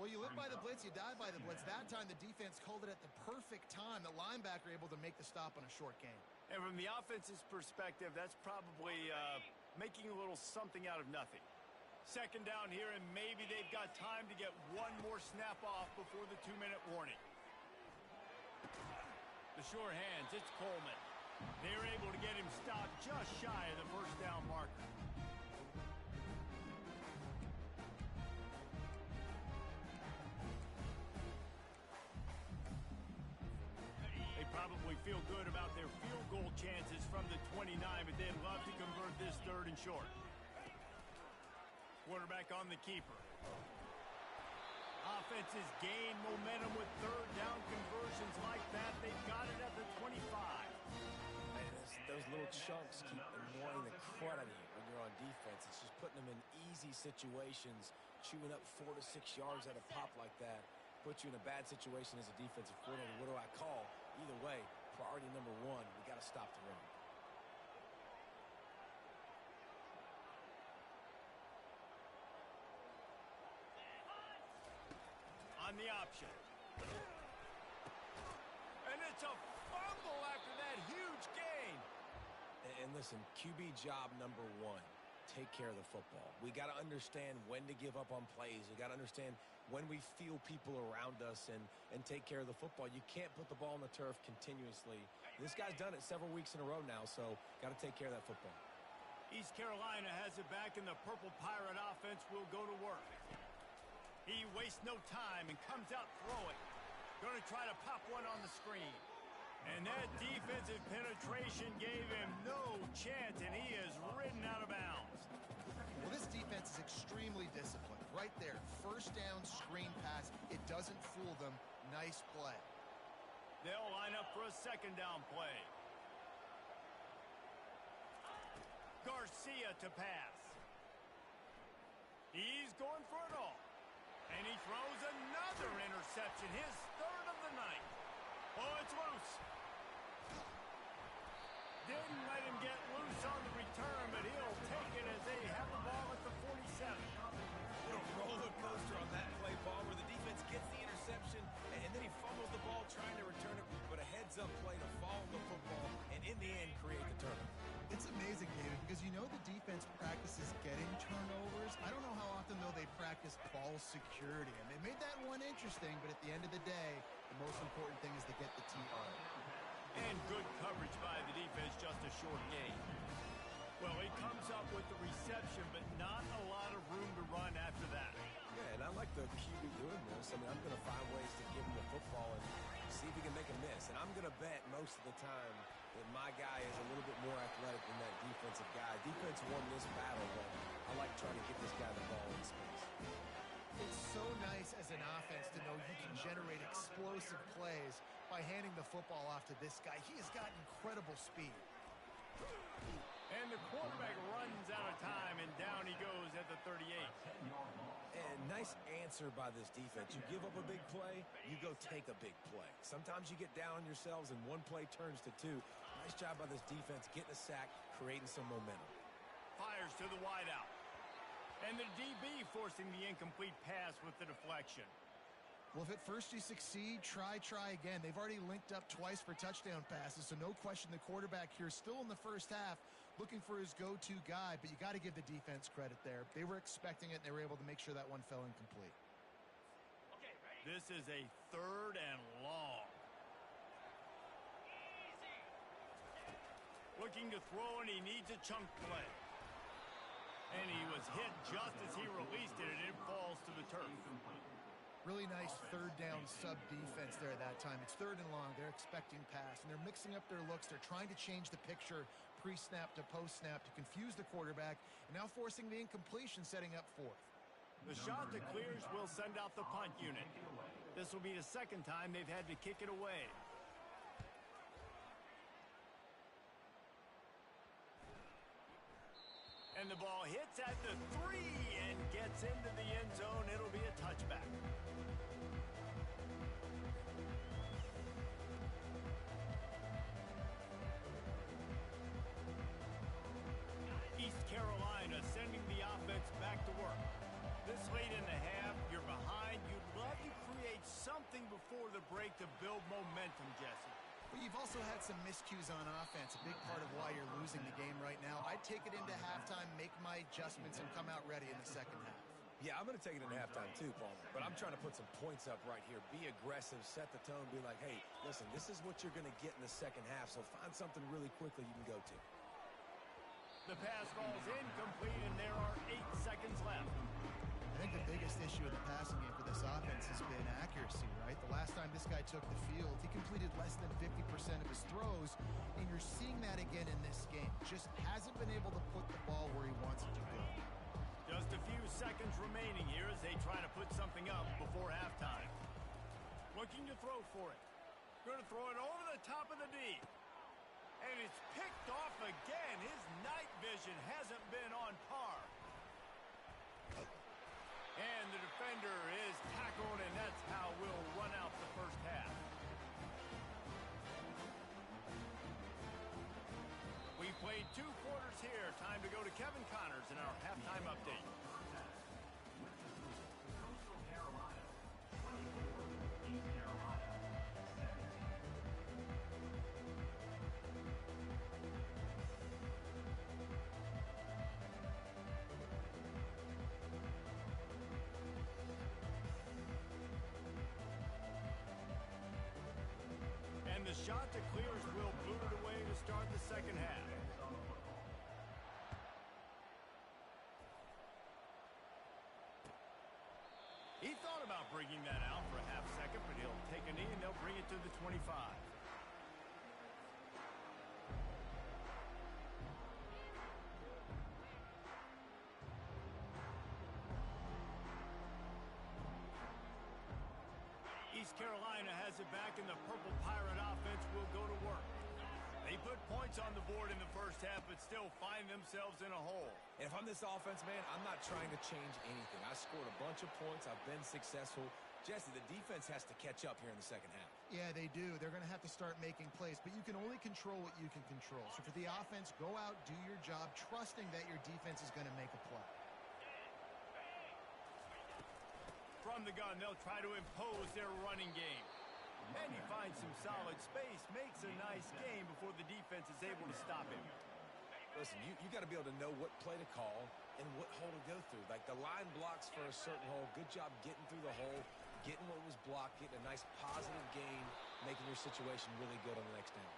Well, you live by the blitz, you die by the blitz. That time, the defense called it at the perfect time. The linebacker able to make the stop on a short gain. And from the offense's perspective, that's probably making a little something out of nothing. 2nd down here, and maybe they've got time to get one more snap off before the 2-minute warning. The sure hands, it's Coleman. They're able to get him stopped just shy of the 1st down marker. They probably feel good about their field goal chances from the 29, but they'd love to convert this third and short. Quarterback on the keeper. Offenses gain momentum with third down conversions like that. They've got it at the 25. Man, those little chunks keep annoying the crud out of you when you're on defense. It's just putting them in easy situations, chewing up 4 to 6 yards at a pop like that. Puts you in a bad situation as a defensive coordinator. What do I call? Either way, priority number one, we got to stop the run. On the option. And it's a fumble after that huge gain. And listen, QB job number one, take care of the football. We got to understand when to give up on plays. We got to understand when we feel people around us and take care of the football. You can't put the ball on the turf continuously. This guy's done it several weeks in a row now, so got to take care of that football. East Carolina has it back, and the Purple Pirate offense will go to work. He wastes no time and comes out throwing. Going to try to pop one on the screen. And that defensive penetration gave him no chance, and he is ridden out of bounds. Well, this defense is extremely disciplined. Right there, first down screen pass. It doesn't fool them. Nice play. They'll line up for a second down play. Garcia to pass. He's going for it all. And he throws another interception, his third of the night. Oh, it's loose. Didn't let him get loose on the return, but he'll take it as they have the ball at the 47. What a roller coaster on that play, ball, where the defense gets the interception, and then he fumbles the ball trying to return it, but a heads-up play to follow the football, and in the end, create the turnover. It's amazing, David, because you know the defense practices getting turnovers. I don't know how often, though, they practice ball security. And they made that one interesting, but at the end of the day, the most important thing is to get the TR. And good coverage by the defense, just a short gain. Well, he comes up with the reception, but not a lot of room to run after that. Yeah, and I like the QB doing this. I mean, I'm going to find ways to give him the football and see if he can make a miss. And I'm going to bet most of the time that my guy is a little bit more athletic than that defensive guy. Defense won this battle, but I like trying to get this guy the ball in space. It's so nice as an offense to know you can generate explosive plays by handing the football off to this guy. He has got incredible speed. And the quarterback runs out of time, and down he goes at the 38. And nice answer by this defense. You give up a big play, you go take a big play. Sometimes you get down on yourselves, and one play turns to two. Nice job by this defense getting a sack, creating some momentum. Fires to the wideout. And the DB forcing the incomplete pass with the deflection. Well, if at first you succeed, try again. They've already linked up twice for touchdown passes, so no question the quarterback here still in the first half looking for his go-to guy, but you got to give the defense credit there. They were expecting it, and they were able to make sure that one fell incomplete. Okay, ready? This is a third and long. Easy. Looking to throw, and he needs a chunk play. And he was hit just as he released it, and it falls to the turf. Really nice third down sub defense there at that time. It's third and long. They're expecting pass, and they're mixing up their looks. They're trying to change the picture pre-snap to post-snap to confuse the quarterback, and now forcing the incompletion, setting up fourth. The shot that clears will send out the punt unit. This will be the second time they've had to kick it away. And the ball hits at the 3 and gets into the end zone. It'll be a touchback. East Carolina sending the offense back to work. This late in the half, you're behind. You'd love to create something before the break to build momentum, Jesse. But you've also had some miscues on offense, a big part of why you're losing the game right now. I'd take it into halftime, make my adjustments, and come out ready in the second half. Yeah, I'm going to take it into halftime too, Palmer. But I'm trying to put some points up right here. Be aggressive, set the tone, be like, hey, listen, this is what you're going to get in the second half, so find something really quickly you can go to. The pass falls incomplete, and there are 8 seconds left. I think the biggest issue of the passing game for this offense has been accuracy, right? The last time this guy took the field, he completed less than 50% of his throws, and you're seeing that again in this game. Just hasn't been able to put the ball where he wants it to go. Just a few seconds remaining here as they try to put something up before halftime. Looking to throw for it. Going to throw it over the top of the D. And it's picked off again. His night vision hasn't been on par. And the defender is tackled, and that's how we'll run out the first half. We played 2 quarters here. Time to go to Kevin Connors in our halftime update. Coastal Carolina 24, East Carolina 17. And the shot that clears will boot it away to start the second half. He thought about bringing that out for a half second, but he'll take a knee and they'll bring it to the 25. East Carolina has it back, and the Purple Pirate offense will go to work. They put points on the board in the first half, but still find themselves in a hole. And if I'm this offense, man, I'm not trying to change anything. I scored a bunch of points. I've been successful. Jesse, the defense has to catch up here in the second half. Yeah, they do. They're going to have to start making plays, but you can only control what you can control. So for the offense, go out, do your job, trusting that your defense is going to make a play. From the gun, they'll try to impose their running game. And he finds some solid space, makes a nice game before the defense is able to stop him. Listen, you got to be able to know what play to call and what hole to go through. Like the line blocks for a certain hole. Good job getting through the hole, getting what was blocked, getting a nice positive gain, making your situation really good on the next down.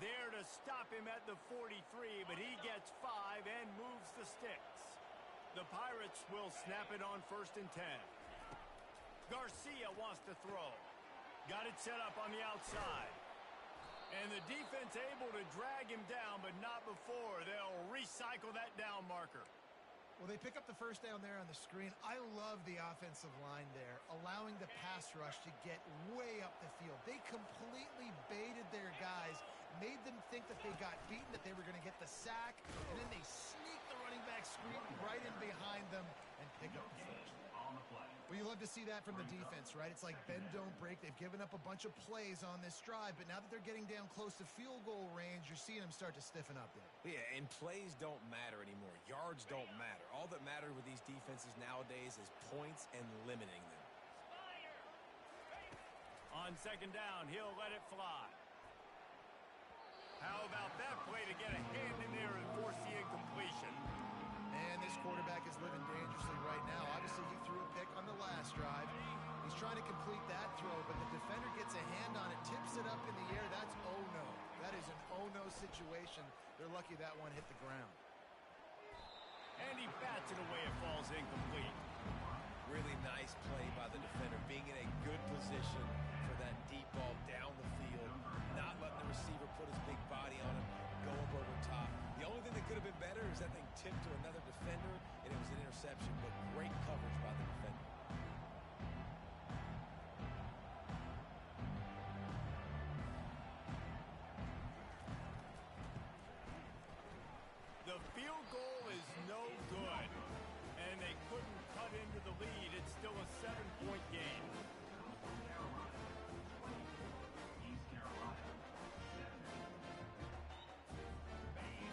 There to stop him at the 43, but he gets 5 and moves the sticks. The Pirates will snap it on 1st and 10. Garcia wants to throw. Got it set up on the outside. And the defense able to drag him down, but not before. They'll recycle that down marker. Well, they pick up the first down there on the screen. I love the offensive line there, allowing the pass rush to get way up the field. They completely baited their guys, made them think that they got beaten, that they were going to get the sack, and then they sneak the running back screen right in behind them and pick up the first. On the play. Well, you love to see that from the defense, right? It's like bend, don't break. They've given up a bunch of plays on this drive, but now that they're getting down close to field goal range, you're seeing them start to stiffen up there. Yeah, and plays don't matter anymore. Yards don't matter. All that matters with these defenses nowadays is points and limiting them. On 2nd down, he'll let it fly. How about that play to get a hand in there and force the incompletion? And this quarterback is living dangerously right now. Obviously, he threw a pick on the last drive. He's trying to complete that throw, but the defender gets a hand on it, tips it up in the air. That's oh-no. That is an oh-no situation. They're lucky that one hit the ground. And he bats it away. It falls incomplete. Really nice play by the defender, being in a good position for that deep ball down the field, not letting the receiver put his big body on him, go up over top. The only thing that could have been better is that thing tipped to another defender, and it was an interception, but great coverage by the defender. The field goal is no good, and they couldn't cut into the lead. It's still a 7-point game. East Carolina 7.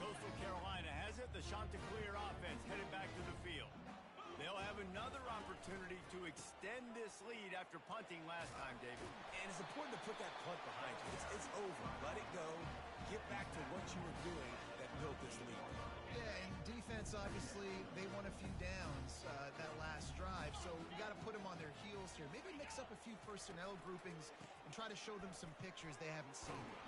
Coastal Carolina has it. The Chanticleer offense headed back to the field. They'll have another opportunity to extend this lead after punting last time, David. And it's important to put that punt behind you. It's over. Let it go. Get back to what you were doing that built this lead. Yeah, and defense, obviously, they won a few downs that last drive, so you got to put them on their heels here. Maybe mix up a few personnel groupings and try to show them some pictures they haven't seen yet.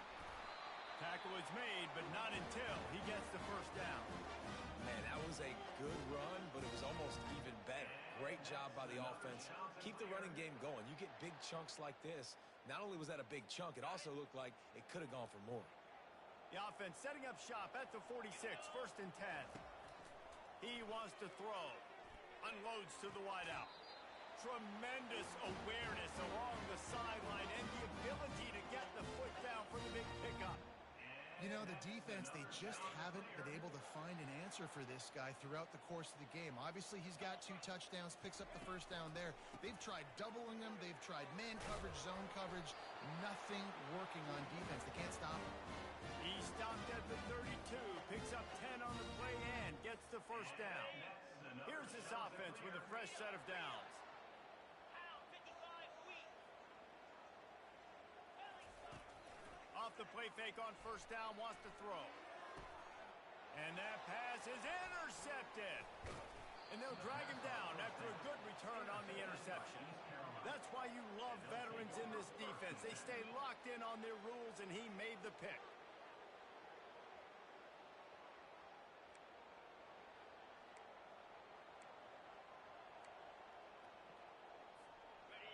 Tackle is made, but not until he gets the first down. Man, that was a good run, but it was almost even better. Great great job by the offense. Keep the running game going. You get big chunks like this. Not only was that a big chunk, it also looked like it could have gone for more. The offense setting up shop at the 46, 1st and 10. He wants to throw. Unloads to the wideout. Tremendous awareness along the sideline and the ability to get the foot down for the big pickup. You know, the defense, they just haven't been able to find an answer for this guy throughout the course of the game. Obviously, he's got 2 touchdowns, picks up the first down there. They've tried doubling him. They've tried man coverage, zone coverage. Nothing working on defense. They can't stop him. He stopped at the 32, picks up 10 on the play and gets the first down. Here's this offense with a fresh set of downs. Pound 55 weak. Off the play fake on first down, wants to throw. And that pass is intercepted. And they'll drag him down after a good return on the interception. That's why you love veterans in this defense. They stay locked in on their rules, and he made the pick.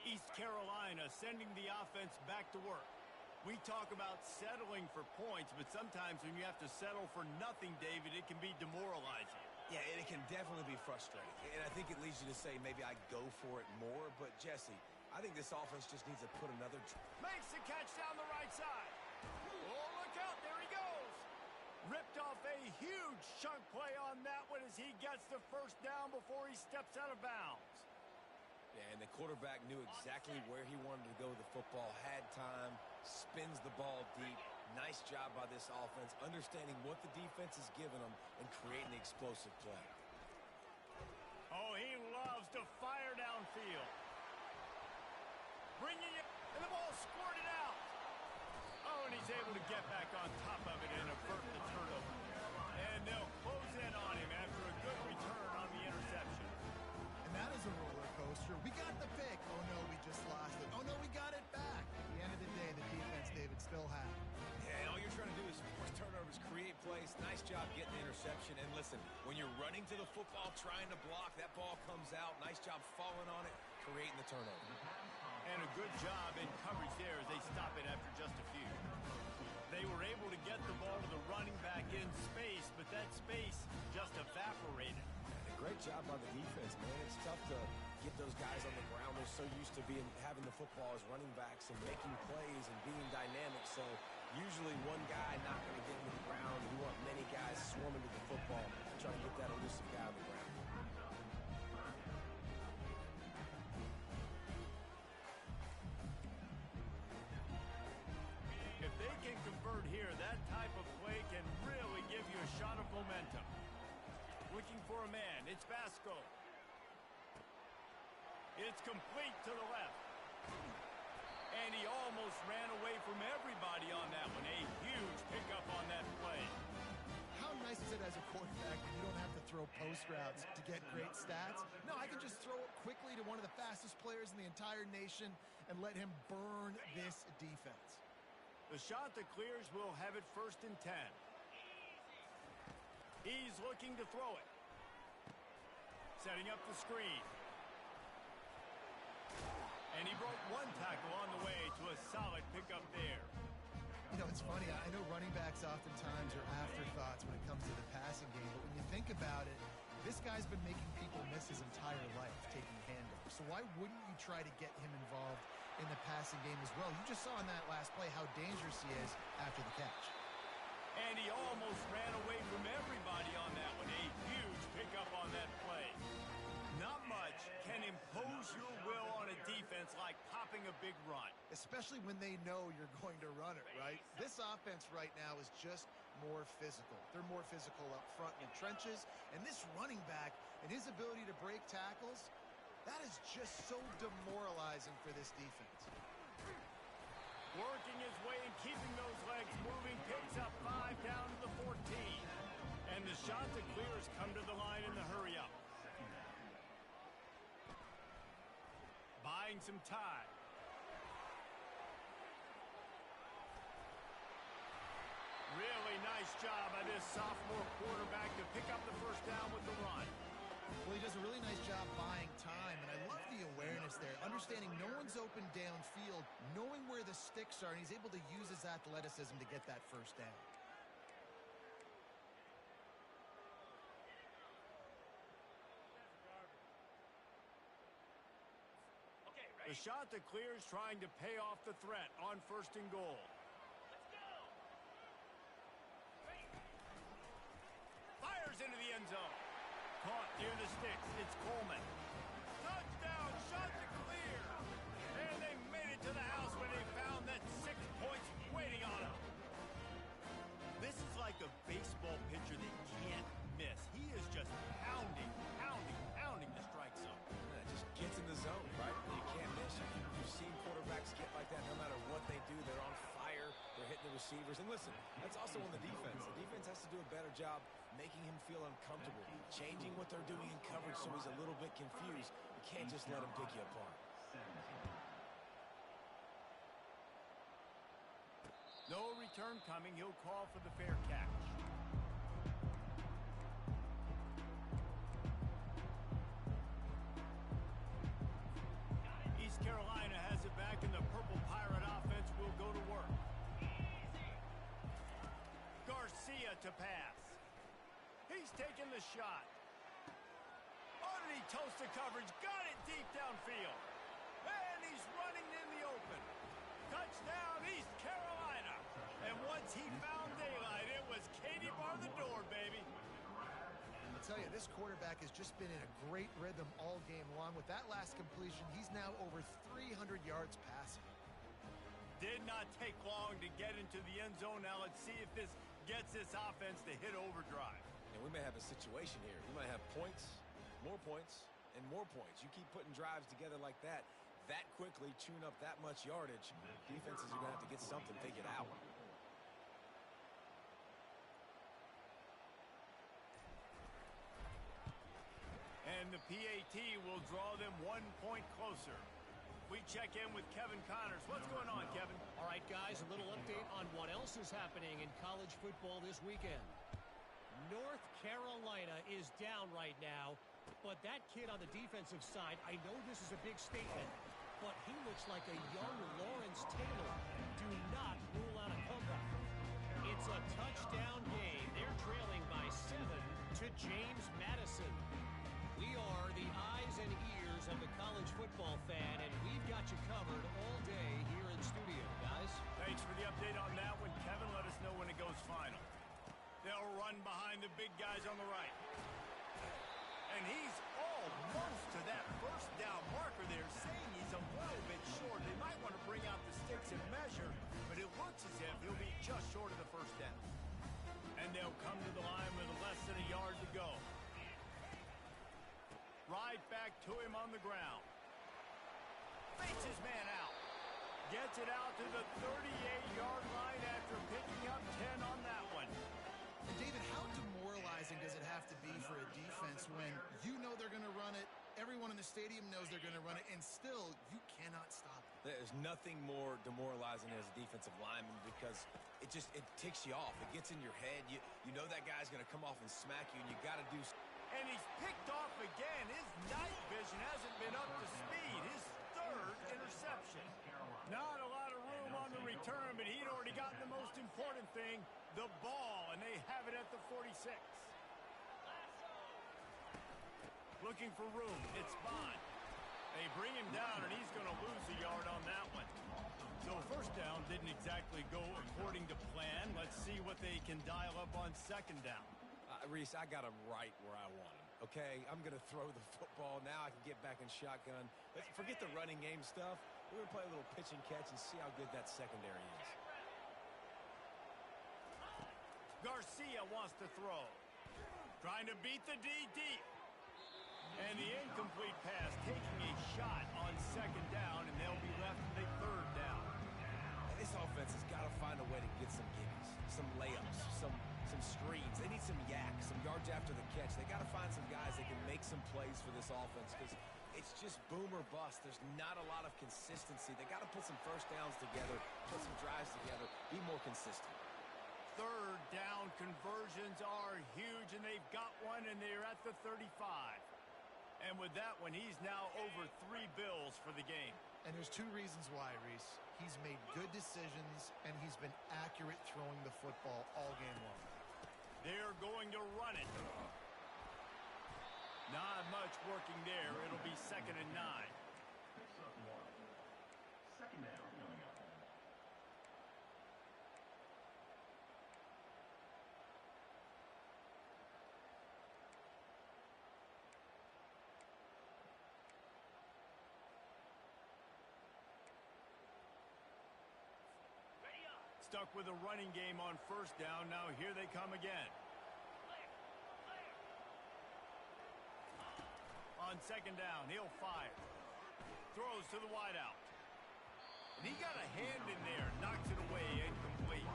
East Carolina sending the offense back to work. We talk about settling for points, but sometimes when you have to settle for nothing, David, it can be demoralizing. Yeah, and it can definitely be frustrating. And I think it leads you to say maybe I'd go for it more. But, Jesse, I think this offense just needs to put another... Makes the catch down the right side. Oh, look out. There he goes. Ripped off a huge chunk play on that one as he gets the first down before he steps out of bounds. Yeah, and the quarterback knew exactly where he wanted to go with the football, had time, spins the ball deep. Nice job by this offense, understanding what the defense is giving them and creating the explosive play. Oh, he loves to fire downfield. Bringing it, and the ball squirted out. Oh, and he's able to get back on top of it and avert the turnover. And they'll close in on him after a good return on the interception. And that is a roller coaster. We got the pick. Oh, no, we just lost it. Oh, no, we got it back. At the end of the day, the defense, David, still had it. Yeah, and all you're trying to do is force turnovers, create plays. Nice job getting the interception. And listen, when you're running to the football, trying to block, that ball comes out. Nice job falling on it, creating the turnover. And a good job in coverage there as they stop it after just a few. They were able to get the ball to the running back in space, but that space just evaporated. And a great job by the defense, man. It's tough to get those guys on the ground. They're so used to having the football as running backs and making plays and being dynamic. So usually one guy not going to get into the ground. You want many guys swarming to the football, trying to get that elusive guy on the ground. If they can convert here, that type of play can really give you a shot of momentum. Looking for a man. It's Vasco. It's complete to the left. And he almost ran away from everybody on that one. A huge pickup on that play. How nice is it as a quarterback when you don't have to throw post routes to get great stats? No, I can just throw it quickly to one of the fastest players in the entire nation and let him burn this defense. The shot that clears will have it 1st and 10. He's looking to throw it. Setting up the screen. And he broke one tackle on the way to a solid pickup there. You know, it's funny. I know running backs oftentimes are afterthoughts when it comes to the passing game, but when you think about it, this guy's been making people miss his entire life taking handoffs. So why wouldn't you try to get him involved in the passing game as well? You just saw in that last play how dangerous he is after the catch. And he almost ran away from everybody on that one. A huge pickup on that play. Not much can impose your will on a defense like popping a big run. Especially when they know you're going to run it, right? This offense right now is just more physical. They're more physical up front in the trenches. And this running back and his ability to break tackles, that is just so demoralizing for this defense. Working his way and keeping those legs moving, picks up 5 down to the 14. And the shot that clears come to the line in the hurry up. Buying some time. Really nice job by this sophomore quarterback to pick up the first down with the run. Well, he does a really nice job buying time understanding no one's open downfield, knowing where the sticks are, and he's able to use his athleticism to get that first down. Okay, The ready? shot to clear is trying to pay off the threat on 1st and goal. Let's go. Ready? Fires into the end zone. Caught near the sticks. It's Coleman. Touchdown, shot to clear. And they made it to the house when they found that 6 points waiting on them. This is like a baseball pitcher that can't miss. He is just pounding the strike zone. Yeah, it just gets in the zone, right? You can't miss. You've seen quarterbacks get like that no matter what they do. They're on fire. They're hitting the receivers. And listen, that's also on the defense. The defense has to do a better job making him feel uncomfortable, changing what they're doing in coverage so he's a little bit confused. You can't just let him pick you apart. No return coming. He'll call for the fair catch. East Carolina has it back, and the Purple Pirate offense will go to work. Garcia to pass. He's taking the shot. Underneath toast to coverage. Got it deep downfield. And he's running in the open. Touchdown, East Carolina. And once he found daylight, it was Katie bar the door, baby. I'll tell you, this quarterback has just been in a great rhythm all game long. With that last completion, he's now over 300 yards passing. Did not take long to get into the end zone. Now let's see if this gets this offense to hit overdrive. And we may have a situation here. We might have points, more points, and more points. You keep putting drives together like that quickly, chewing up that much yardage, defenses are going to have to get something figured out. And the PAT will draw them 1 point closer. We check in with Kevin Connors. What's going on, Kevin? All right, guys, a little update on what else is happening in college football this weekend. North Carolina is down right now, but that kid on the defensive side, I know this is a big statement, but he looks like a young Lawrence Taylor. Do not rule out a comeback. It's a touchdown game. They're trailing by 7 to James Madison. We are the eyes and ears of the college football fan, and we've got you covered all day here in studio, guys. Thanks for the update on that one, Kevin. Let us know when it goes final. They'll run behind the big guys on the right. And he's almost to that first down marker there, saying he's a little bit short. They might want to bring out the sticks and measure, but it looks as if he'll be just short of the first down. And they'll come to the line with less than a yard to go. Right back to him on the ground. Fakes his man out. Gets it out to the 38-yard line after picking up 10 on that one. And David, how demoralizing does it have to be for a defense when you know they're going to run it, everyone in the stadium knows they're going to run it, and still you cannot stop it? There's nothing more demoralizing as a defensive lineman because it ticks you off. It gets in your head. You know that guy's going to come off and smack you, and you got to do. And he's picked off again. His night vision hasn't been up to speed. His third interception. Not a lot of room on the return, but he'd already gotten the most important thing, the ball, and they have it at the 46. Looking for room. It's Bond. They bring him down, and he's going to lose a yard on that one. So first down didn't exactly go according to plan. Let's see what they can dial up on second down. Reese, I got him right where I want him, okay? I'm going to throw the football. Now I can get back in shotgun. Let's forget the running game stuff. We're going to play a little pitch and catch and see how good that secondary is. Garcia wants to throw. Trying to beat the D deep. And the incomplete pass taking a shot on second down, and they'll be left with a third down. And this offense has got to find a way to get some gimmies, some layups, some screens. They need some yak, some yards after the catch. They got to find some guys that can make some plays for this offense because it's just boom or bust. There's not a lot of consistency. They got to put some first downs together, put some drives together, be more consistent. Third down conversions are huge, and they've got one, and they're at the 35. And And with that one, he's now over 3 bills for the game. And there's 2 reasons why, Reese. He's made good decisions, and he's been accurate throwing the football all game long. They're going to run it. Not much working there. It'll be 2nd and 9. Picks up 1. Second down coming up. Ready up. Stuck with a running game on 1st down. Now here they come again. Clear. Clear. On 2nd down, he'll fire. Throws to the wideout. And he got a hand in there. Knocks it away, incomplete.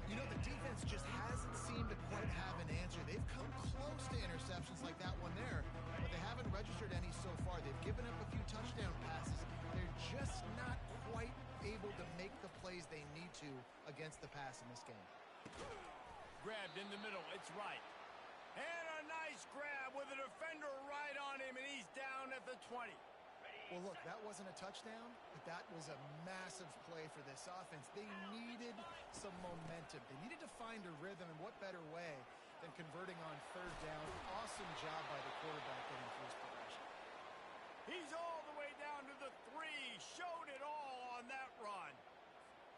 You know, the defense just hasn't seemed to quite have an answer. They've come close to interceptions like that one there, but they haven't registered any so far. They've given up a few touchdown passes. They're just not quite able to make the plays they need to against the pass in this game. Grabbed in the middle. It's right. And a nice grab with a defender right on him, and he's down at the 20. Well, look, that wasn't a touchdown, but that was a massive play for this offense. They needed some momentum. They needed to find a rhythm, and what better way than converting on 3rd down. Awesome job by the quarterback getting through his progression. He's all the way down to the 3. Showed it all on that run.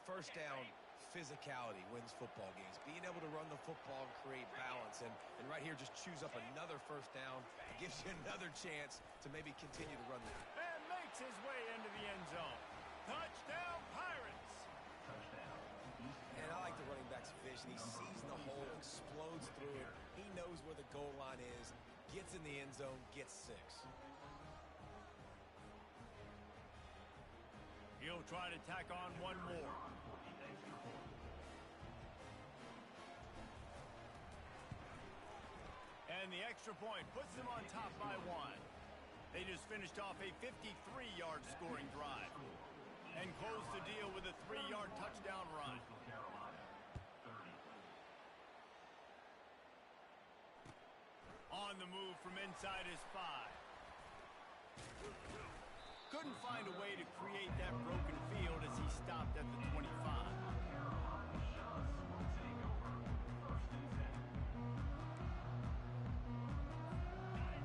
1st down, physicality wins football games. Being able to run the football and create balance. And right here, just choose up another 1st down. It gives you another chance to maybe continue to run that. And makes his way into the end zone. Touchdown, Pirates. Touchdown. And I like the running back's vision. He sees the hole, explodes through it. He knows where the goal line is, gets in the end zone, gets 6. He'll try to tack on one more. And the extra point puts them on top by 1. They just finished off a 53-yard scoring drive and closed the deal with a 3-yard touchdown run. Carolina. 30. On the move from inside his 5. Couldn't find a way to create that broken field as he stopped at the 25.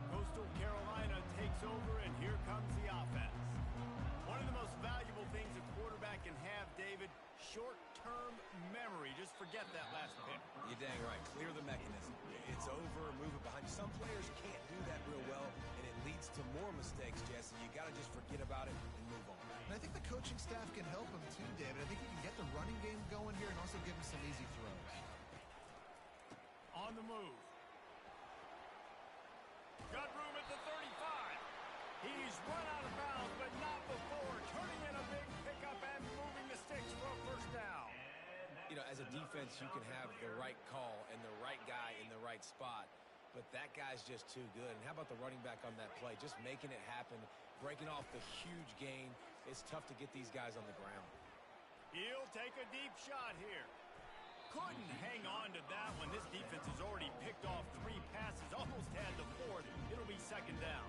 Coastal Carolina takes over, and here comes the offense. One of the most valuable things a quarterback can have, David, short-term memory. Just forget that last pick. You're dang right. Clear the mechanism. It's over, move it behind you. Some players can't do that real well, and it leads to more mistakes, Jesse. You got to just forget about it and move on. And I think the coaching staff can help him too, David. I think he can get the running game going here and also give him some easy throws. On the move. Got room at the 35. He's run out of bounds, but not before. Turning in a big pickup and moving the sticks for a 1st down. You know, as a defense, you can have the right call and the right guy in the right spot, but that guy's just too good. And how about the running back on that play? Just making it happen, breaking off the huge gain. It's tough to get these guys on the ground. He'll take a deep shot here. Couldn't hang on to that one. This defense has already picked off 3 passes, almost had the 4th. It'll be 2nd down.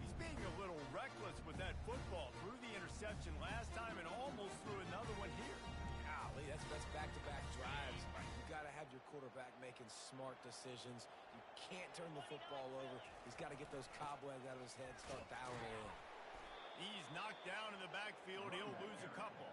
He's being a little reckless with that football. Threw the interception last time and almost threw another one here. Golly, that's back-to-back drives. You got to have your quarterback making smart decisions. You can't turn the football over. He's got to get those cobwebs out of his head, start dialing it in. He's knocked down in the backfield. He'll lose a couple.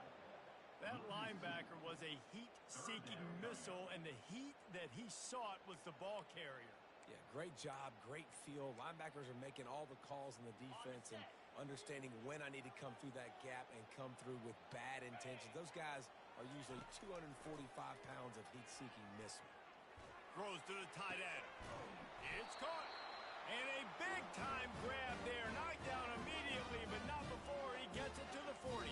That linebacker was a heat-seeking missile, and the heat that he sought was the ball carrier. Yeah, great job, great feel. Linebackers are making all the calls in the defense and understanding when I need to come through that gap and come through with bad intentions. Those guys are usually 245 pounds of heat-seeking missile. Throws to the tight end. It's caught. And a big-time grab there. Knocked down immediately, but not before he gets it to the 40.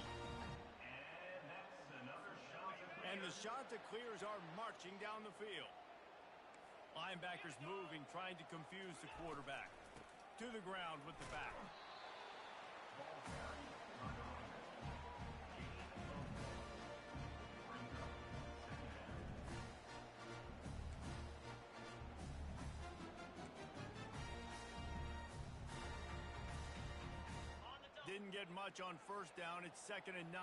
And that's another shot. And the Shanta Clears are marching down the field. Linebackers moving, trying to confuse the quarterback. To the ground with the back. Ball carried by the runner. Brings up 2nd down. didn't get much on first down. It's 2nd and 9.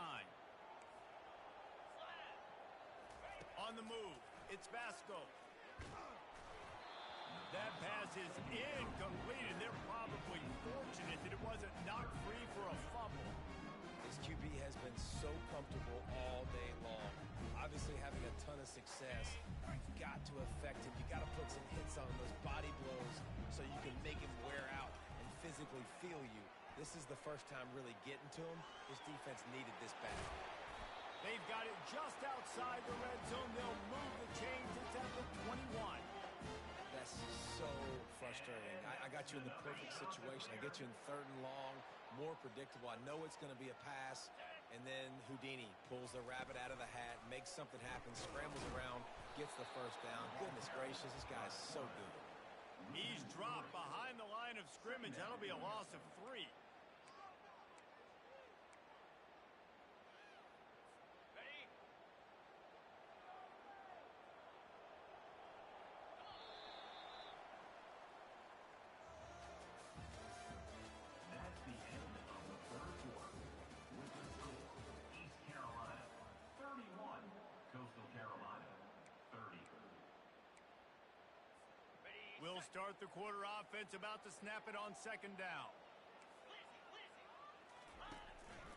On the move, it's Vasco. That pass is incomplete, and they're probably fortunate that it wasn't knocked free for a fumble. His QB has been so comfortable all day long. Obviously having a ton of success. You've got to affect him. You've got to put some hits on him, those body blows, so you can make him wear out and physically feel you. This is the first time really getting to him. His defense needed this bad. They've got it just outside the red zone. They'll move the chains. It's at the 21. That's so frustrating. I got you in the perfect situation. I get you in 3rd and long, more predictable. I know it's going to be a pass, and then Houdini pulls the rabbit out of the hat, makes something happen, scrambles around, gets the first down. Goodness gracious, this guy is so good. He's dropped behind the line of scrimmage. That'll be a loss of 3. That's the end of the third quarter. With the score, East Carolina 31, Coastal Carolina 30. We'll start the quarter offense, about to snap it on 2nd down.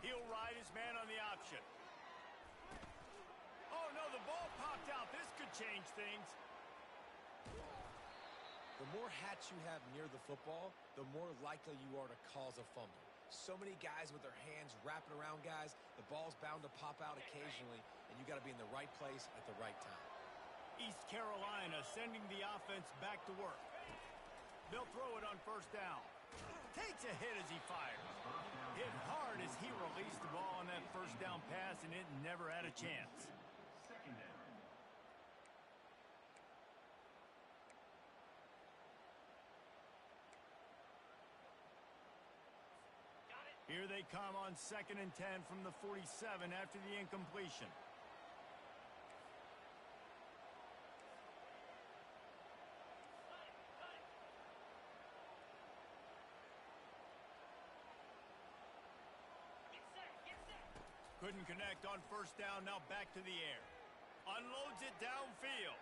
He'll ride his man on the option. Oh, no, the ball popped out. This could change things. The more hats you have near the football, the more likely you are to cause a fumble. So many guys with their hands wrapping around guys, the ball's bound to pop out occasionally, and you got to be in the right place at the right time. East Carolina sending the offense back to work. They'll throw it on 1st down. Takes a hit as he fires. Hit hard as he released the ball on that 1st down pass, and it never had a chance. 2nd down. Here they come on 2nd and 10 from the 47 after the incompletion. Couldn't connect on 1st down, now back to the air. Unloads it downfield.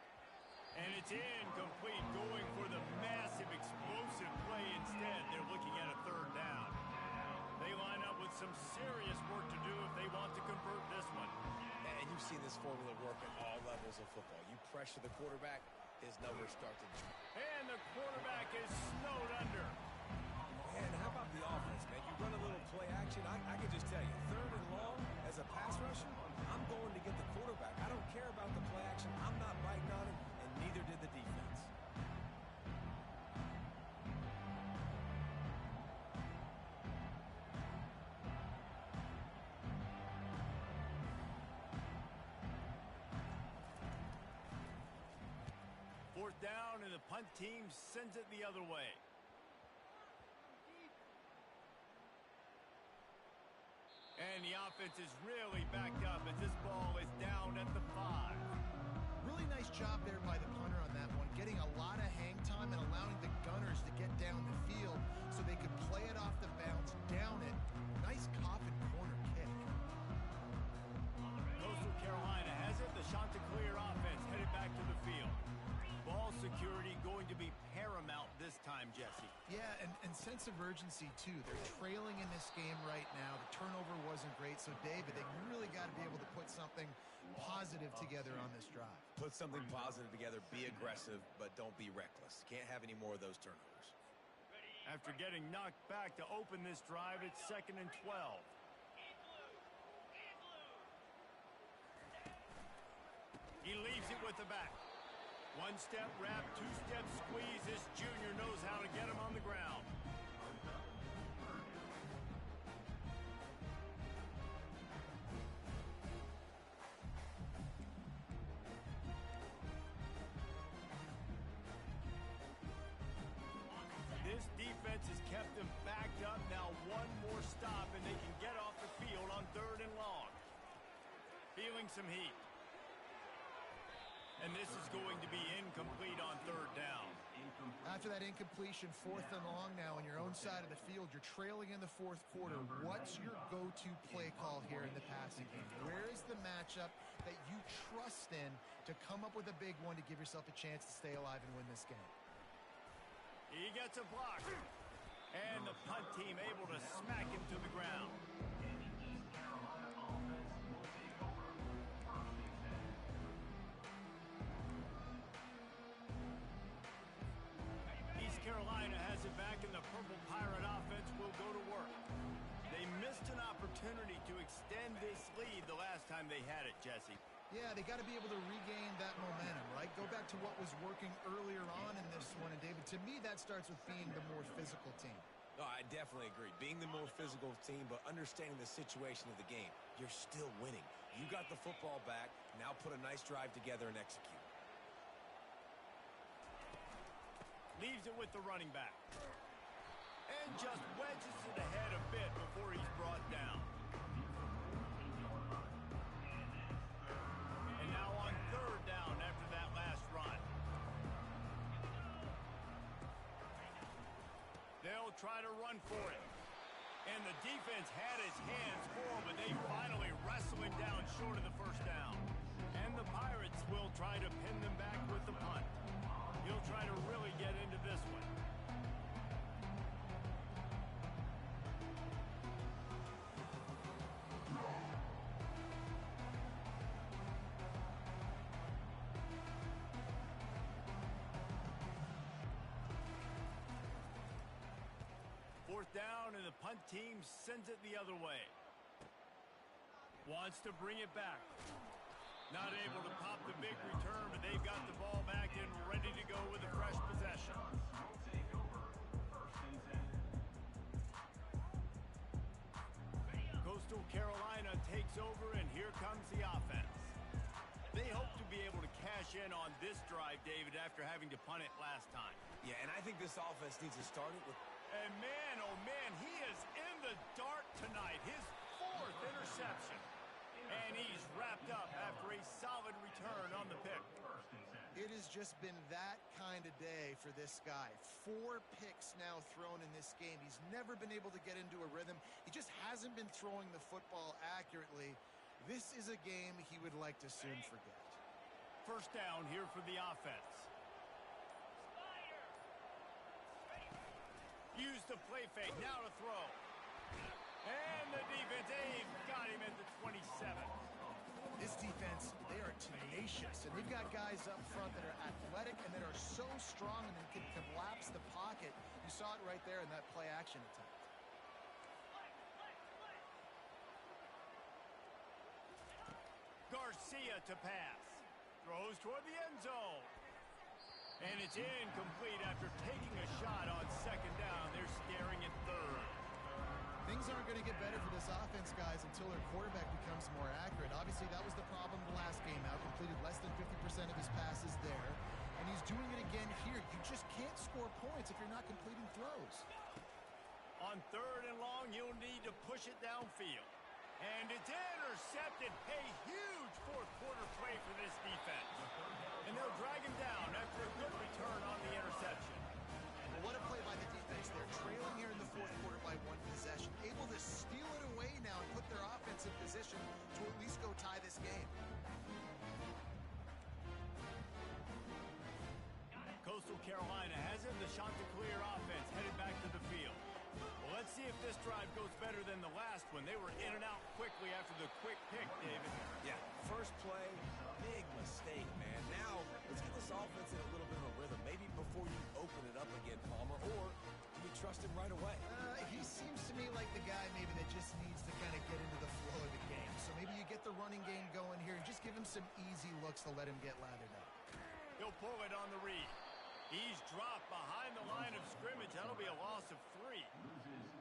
And it's incomplete, going for the massive explosive play instead. They're looking at a 3rd down. They line up with some serious work to do if they want to convert this one. And you've seen this formula work at all levels of football. You pressure the quarterback, his numbers start to jump. And the quarterback is snowed under. Man, how about the offense, man? You run a little play action. I can just tell you, 3rd and long, as a pass rusher, I'm going to get the quarterback. I don't care about the play action. I'm not biting on it, and neither did the defense. Fourth down, and the punt team sends it the other way. And the offense is really backed up as this ball is down at the 5. Really nice job there by the punter on that one, getting a lot of hang time and allowing the Gunners to get down the field so they could play it off the bounce, down it. Nice coffin corner kick. Coastal Carolina has it. The Chanticleer offense headed back to the field. Ball security going to be paramount this time, Jesse. Yeah, and sense of urgency, too. They're trailing in this game right now. The turnover wasn't great, so, David, they really got to be able to put something positive together on this drive. Put something positive together, be aggressive, but don't be reckless. Can't have any more of those turnovers. After getting knocked back to open this drive, it's 2nd and 12. He leaves it with the back. One-step wrap, two-step squeeze. This junior knows how to get him on the ground. This defense has kept them backed up. Now one more stop, and they can get off the field on 3rd and long. Feeling some heat. And this is going to be incomplete on 3rd down. Incomplete. After that incompletion, 4th and long now on your own side of the field, you're trailing in the 4th quarter. What's your go-to play call here in the passing game? Where is the matchup that you trust in to come up with a big one to give yourself a chance to stay alive and win this game? He gets a block. And the punt team able to smack him to the ground. And the East Carolina offense will take over. First and 10. East Carolina has it back, and the Purple Pirate offense will go to work. They missed an opportunity to extend this lead the last time they had it, Jesse. Yeah, they got to be able to regain that momentum, right? Go back to what was working earlier on in this one. And, David, to me, that starts with being the more physical team. Oh, I definitely agree. Being the more physical team, but understanding the situation of the game. You're still winning. You got the football back. Now put a nice drive together and execute. Leaves it with the running back. And just wedges it ahead a bit before he's brought down. And now on 3rd down after that last run. They'll try to run for it. And the defense had his hands full, but they finally wrestle him down short of the 1st down. And the Pirates will try to pin them back with the punt. He'll try to really get into this one. Fourth down, and the punt team sends it the other way. Wants to bring it back. Not able to pop the big return, but they've got the ball back and ready to go with a fresh possession. Will take over. First and 10. Coastal Carolina takes over, and here comes the offense. They hope to be able to cash in on this drive, David, after having to punt it last time. Yeah, and I think this offense needs to start it with... And man, oh man, he is in the dark tonight. His 4th interception. And he's wrapped up after a solid return on the pick. First and 10. It has just been that kind of day for this guy. 4 picks now thrown in this game. He's never been able to get into a rhythm. He just hasn't been throwing the football accurately. This is a game he would like to soon forget. First down here for the offense. Use the play fake. Now to throw. And the defense, they've got him at the 27. This defense, they are tenacious, and they've got guys up front that are athletic and that are so strong and can collapse the pocket. You saw it right there in that play action attempt. Garcia to pass. Throws toward the end zone. And it's incomplete after taking a shot on 2nd down. They're staring at 3rd. Things aren't going to get better for this offense, guys, until their quarterback becomes more accurate. Obviously, that was the problem the last game out. Completed less than 50% of his passes there. And he's doing it again here. You just can't score points if you're not completing throws. On 3rd and long, you'll need to push it downfield. And it's intercepted. A huge 4th quarter play for this defense. And they'll drag him down after a good return on the interception. Well, what a play by the defense. They're trailing here in the 4th quarter by 1 possession. Able to steal it away now and put their offense in position to at least go tie this game. Coastal Carolina has it. The Chanticleer offense headed back to the field. Well, let's see if this drive goes better than the last one. They were in and out quickly after the quick pick, David. Yeah, first play, big mistake, man. Now, let's get this offense in a little bit of a rhythm. Maybe before you open it up again, Palmer, or do you trust him right away? He seems to me like the guy maybe that just needs to kind of get into the flow of the game. So maybe you get the running game going here and just give him some easy looks to let him get lathered up. He'll pull it on the read. He's dropped behind the line of scrimmage. That'll be a loss of 3.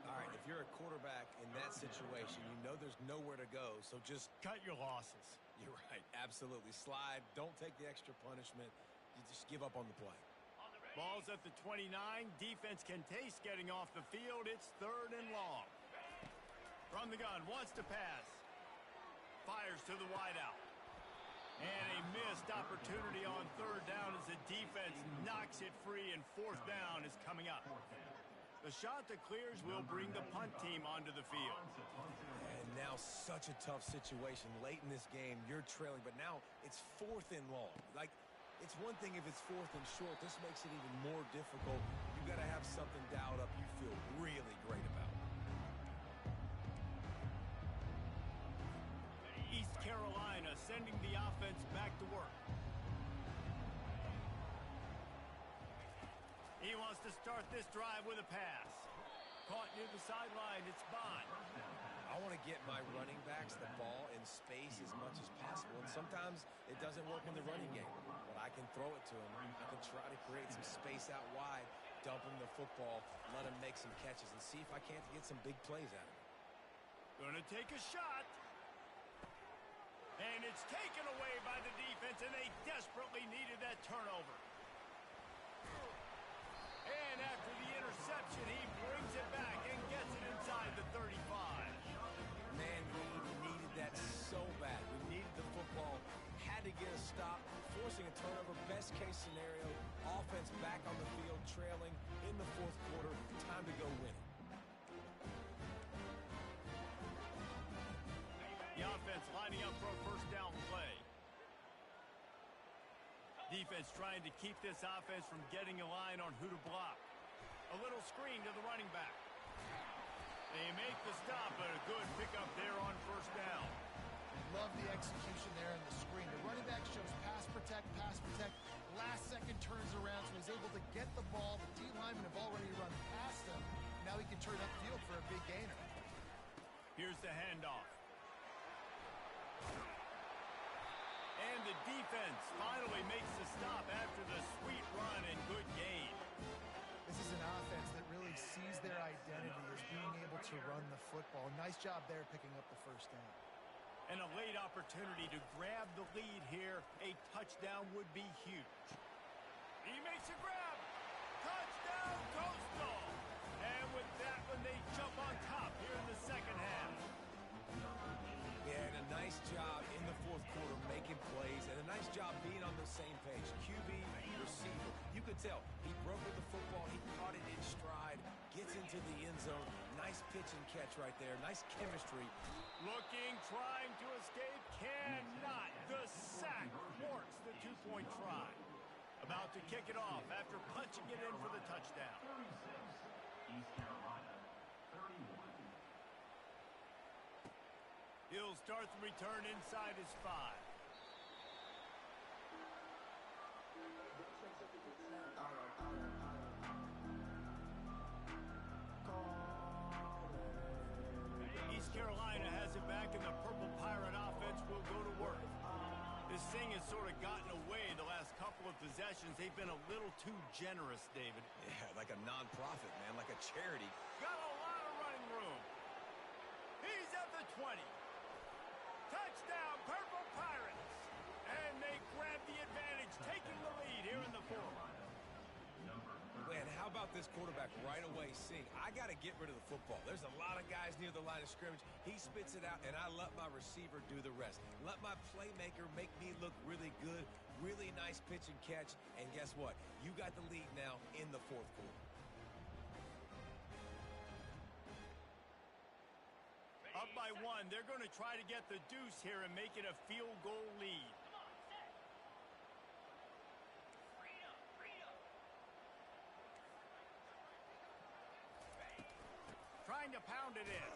All right, if you're a quarterback in that situation, you know there's nowhere to go, so just... Cut your losses. You're right, absolutely. Slide, don't take the extra punishment. You just give up on the play. Ball's at the 29. Defense can taste getting off the field. It's 3rd and long. From the gun, wants to pass. Fires to the wideout. And a missed opportunity on third down as the defense knocks it free, and fourth down is coming up. The shot that clears will bring the punt team onto the field. And now such a tough situation. Late in this game, you're trailing, but now it's fourth and long. Like, it's one thing if it's fourth and short. This makes it even more difficult. You got to have something dialed up you feel really great about. East Carolina sending the offense back to work. He wants to start this drive with a pass. Caught near the sideline, it's Bond. I want to get my running backs the ball in space as much as possible, and sometimes it doesn't work in the running game. But I can throw it to him. I can try to create some space out wide, dump him the football, let him make some catches, and see if I can't get some big plays out of him. Gonna take a shot. And it's taken away by the defense, and they desperately needed that turnover. And after the interception, he brings it back and gets it inside the 35. Man, we needed that so bad. We needed the football, had to get a stop, forcing a turnover. Best case scenario, offense back on the field, trailing in the fourth quarter. Time to go win it. The offense lining up for a first down play. Defense trying to keep this offense from getting a line on who to block. A little screen to the running back. They make the stop, but a good pickup there on first down. Love the execution there in the screen. The running back shows pass protect. Last second turns around, so he's able to get the ball. The D linemen have already run past him. Now he can turn upfield for a big gainer. Here's the handoff. And the defense finally makes the stop after the sweet run and good gain. This is an offense that really sees their identity as being able to run the football. Nice job there picking up the first down. And a late opportunity to grab the lead here. A touchdown would be huge. He makes a grab. Touchdown, Coastal. And with that one, they jump on top here in the second half. Yeah, and a nice job in the fourth quarter making plays, and a nice job being on the same page. QB, receiver. You could tell he broke with the football. He caught it in stride, gets into the end zone. Nice pitch and catch right there. Nice chemistry. Looking, trying to escape, cannot. The sack thwarts the two-point try. About to kick it off after punching it in for the touchdown. 36, East Carolina, 31. He'll start the return inside his 5. East Carolina has it back, and the Purple Pirate offense will go to work. This thing has sort of gotten away the last couple of possessions. They've been a little too generous, David. Yeah, like a non-profit, man, like a charity. Got a lot of running room. He's at the 20. Touchdown, Purple Pirates. And they grab the advantage, taking the lead here in the fourth. Man, how about this quarterback right away seeing, I got to get rid of the football. There's a lot of guys near the line of scrimmage. He spits it out, and I let my receiver do the rest. Let my playmaker make me look really good, really nice pitch and catch. And guess what? You got the lead now in the fourth quarter. Up by 1. They're going to try to get the deuce here and make it a field goal lead. Trying to pound it in.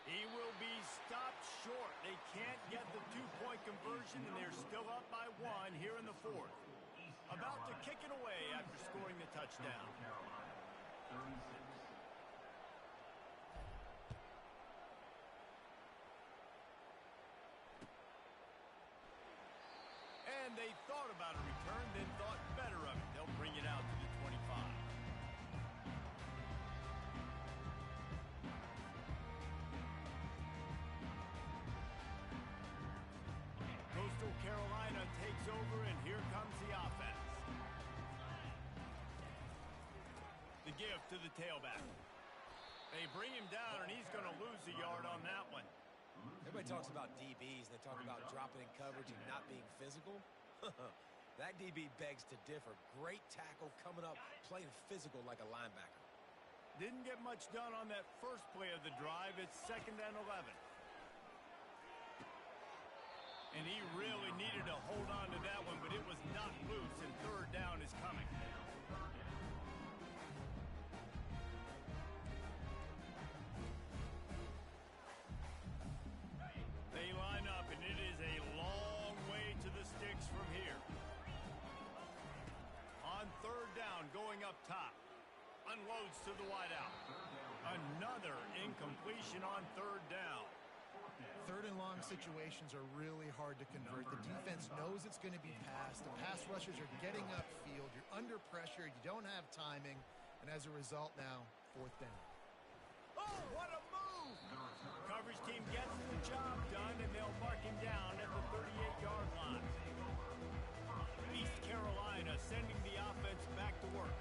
He will be stopped short. They can't get the two-point conversion, and they're still up by 1 here in the fourth. About to kick it away after scoring the touchdown. And they thought about a return, then thought better of it. They'll bring it out to the 25. Coastal Carolina takes over, and here comes the offense. The gift to the tailback. They bring him down, and he's going to lose a yard on that one. Everybody talks about DBs, and they talk about dropping in coverage and not being physical. That DB begs to differ. Great tackle coming up, playing physical like a linebacker. Didn't get much done on that first play of the drive. It's 2nd and 11. And he really needed to hold on to that one, but it was not loose, and 3rd down is coming. They line up, and it is a long way to the sticks from here. On 3rd down, going up top. Unloads to the wideout. Another incompletion on 3rd down. 3rd and long situations are really hard to convert. The defense knows it's going to be passed. The pass rushers are getting upfield. You're under pressure. You don't have timing. And as a result now, 4th down. Oh, what a move! Coverage team gets the job done, and they'll mark him down at the 38-yard line. East Carolina sending the offense back to work.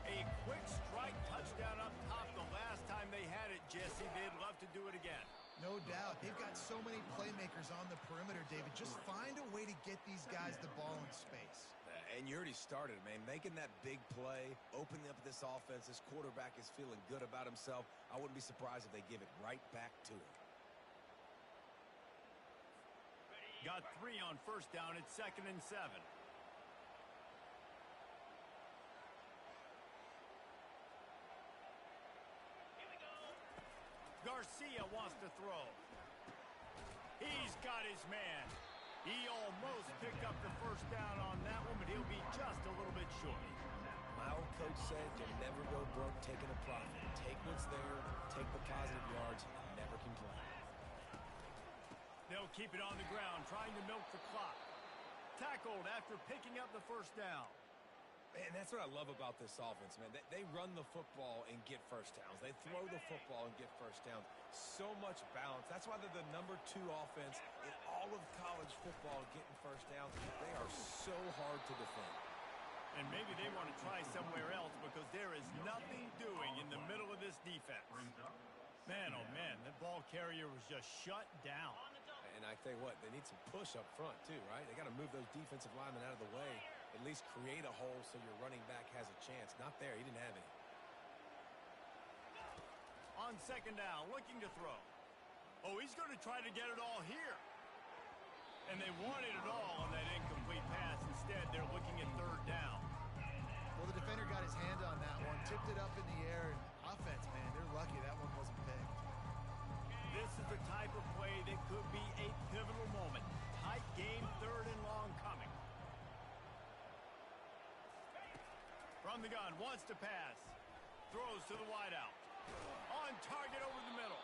A quick strike touchdown up top the last time they had it, Jesse. They'd love to do it again. No doubt. They've got so many playmakers on the perimeter, David. Just find a way to get these guys the ball in space. And you already started, man. Making that big play, opening up this offense. This quarterback is feeling good about himself. I wouldn't be surprised if they give it right back to him. Got 3 on 1st down. It's 2nd and 7. Garcia wants to throw. He's got his man. He almost picked up the 1st down on that one, but he'll be just a little bit short. My old coach said you'll never go broke taking a profit. Take what's there, take the positive yards, and never complain. They'll keep it on the ground, trying to milk the clock. Tackled after picking up the 1st down. Man, that's what I love about this offense, man. They run the football and get 1st downs. They throw the football and get 1st downs. So much balance. That's why they're the #2 offense in all of college football getting 1st downs. They are so hard to defend. And maybe they want to try somewhere else because there is nothing doing in the middle of this defense. Man, oh man, that ball carrier was just shut down. And I tell you what, they need some push up front too, right? They got to move those defensive linemen out of the way. At least create a hole so your running back has a chance. Not there. He didn't have any. On 2nd down, looking to throw. Oh, he's going to try to get it all here. And they wanted it all on that incomplete pass. Instead, they're looking at 3rd down. Well, the defender got his hand on that one, tipped it up in the air, and offense, man, they're lucky that one wasn't picked. This is the type of play that could be a pivotal moment. Tight game, 3rd and long coming. From the gun, wants to pass. Throws to the wideout. On target over the middle.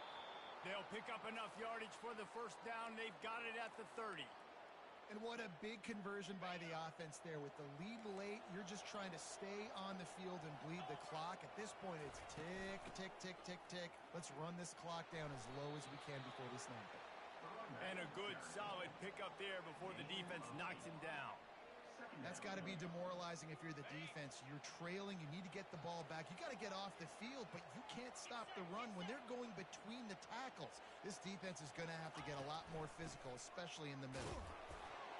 They'll pick up enough yardage for the 1st down. They've got it at the 30. And what a big conversion by the offense there. With the lead late, you're just trying to stay on the field and bleed the clock. At this point, it's tick, tick, tick, tick, tick. Let's run this clock down as low as we can before we snap it. And a good, solid pickup there before the defense knocks him down. That's got to be demoralizing if you're the defense. You're trailing. You need to get the ball back. You got to get off the field, but you can't stop the run when they're going between the tackles. This defense is going to have to get a lot more physical, especially in the middle.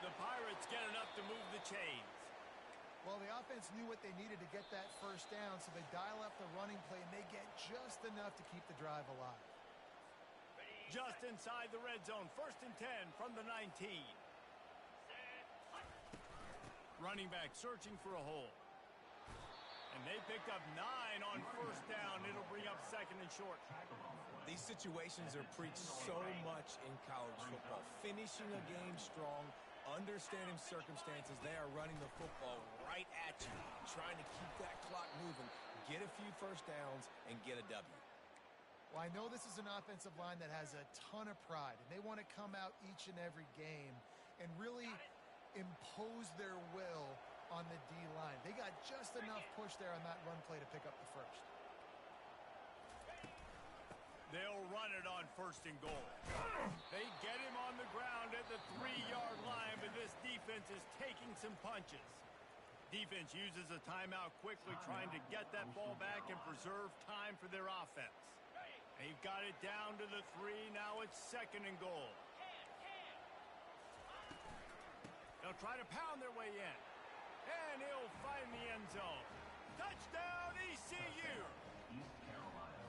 The Pirates get enough to move the chains. Well, the offense knew what they needed to get that 1st down, so they dial up the running play, and they get just enough to keep the drive alive. Just inside the red zone, 1st and 10 from the 19. Running back searching for a hole. And they picked up 9 on 1st down. It'll bring up 2nd and short. These situations are preached so much in college football. Finishing a game strong, understanding circumstances. They are running the football right at you, trying to keep that clock moving, get a few 1st downs, and get a W. Well, I know this is an offensive line that has a ton of pride, and they want to come out each and every game and really impose their will on the D-line. They got just enough push there on that run play to pick up the 1st. They'll run it on 1st and goal. They get him on the ground at the 3-yard line, but this defense is taking some punches. Defense uses a timeout quickly, trying to get that ball back and preserve time for their offense. They've They've got it down to the 3. Now it's 2nd and goal. They'll try to pound their way in. And he'll find the end zone. Touchdown, ECU! East Carolina.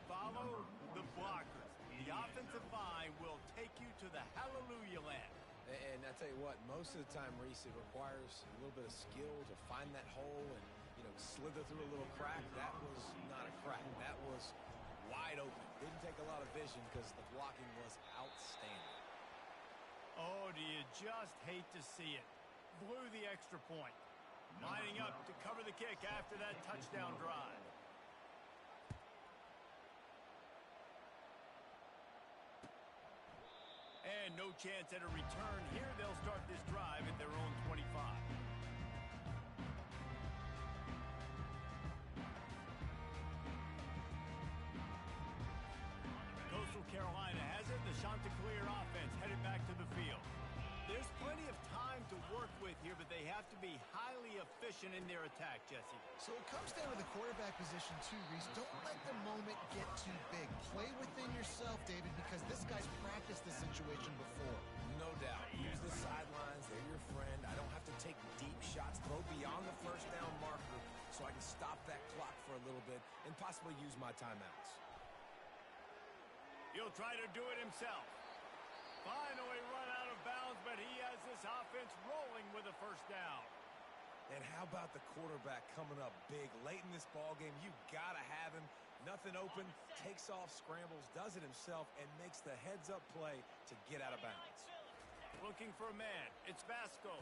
Follow the blockers. The offensive line will take you to the hallelujah land. And I tell you what, most of the time, Reese, it requires a little bit of skill to find that hole and, slither through a little crack. That was not a crack. That was wide open. Didn't take a lot of vision because the blocking was outstanding. Oh, do you just hate to see it? Blew the extra point. Lining up to cover the kick after that touchdown drive. And no chance at a return here. They'll start this drive at their own 25. Coastal Carolina has it. The Chanticleer offense headed back to the field. There's plenty of time to work with here, but they have to be highly efficient in their attack, Jesse. So it comes down to the quarterback position too, Reese. Don't let the moment get too big. Play within yourself, David, because this guy's practiced this situation before. No doubt. Use the sidelines. They're your friend. I don't have to take deep shots. Throw beyond the first down marker so I can stop that clock for a little bit and possibly use my timeouts. He'll try to do it himself. Finally run out of bounds, but he has this offense rolling with a first down. And how about the quarterback coming up big late in this ball game? You got to have him. Nothing open, takes off, scrambles, does it himself, and makes the heads-up play to get out of bounds. Looking for a man. It's Vasco.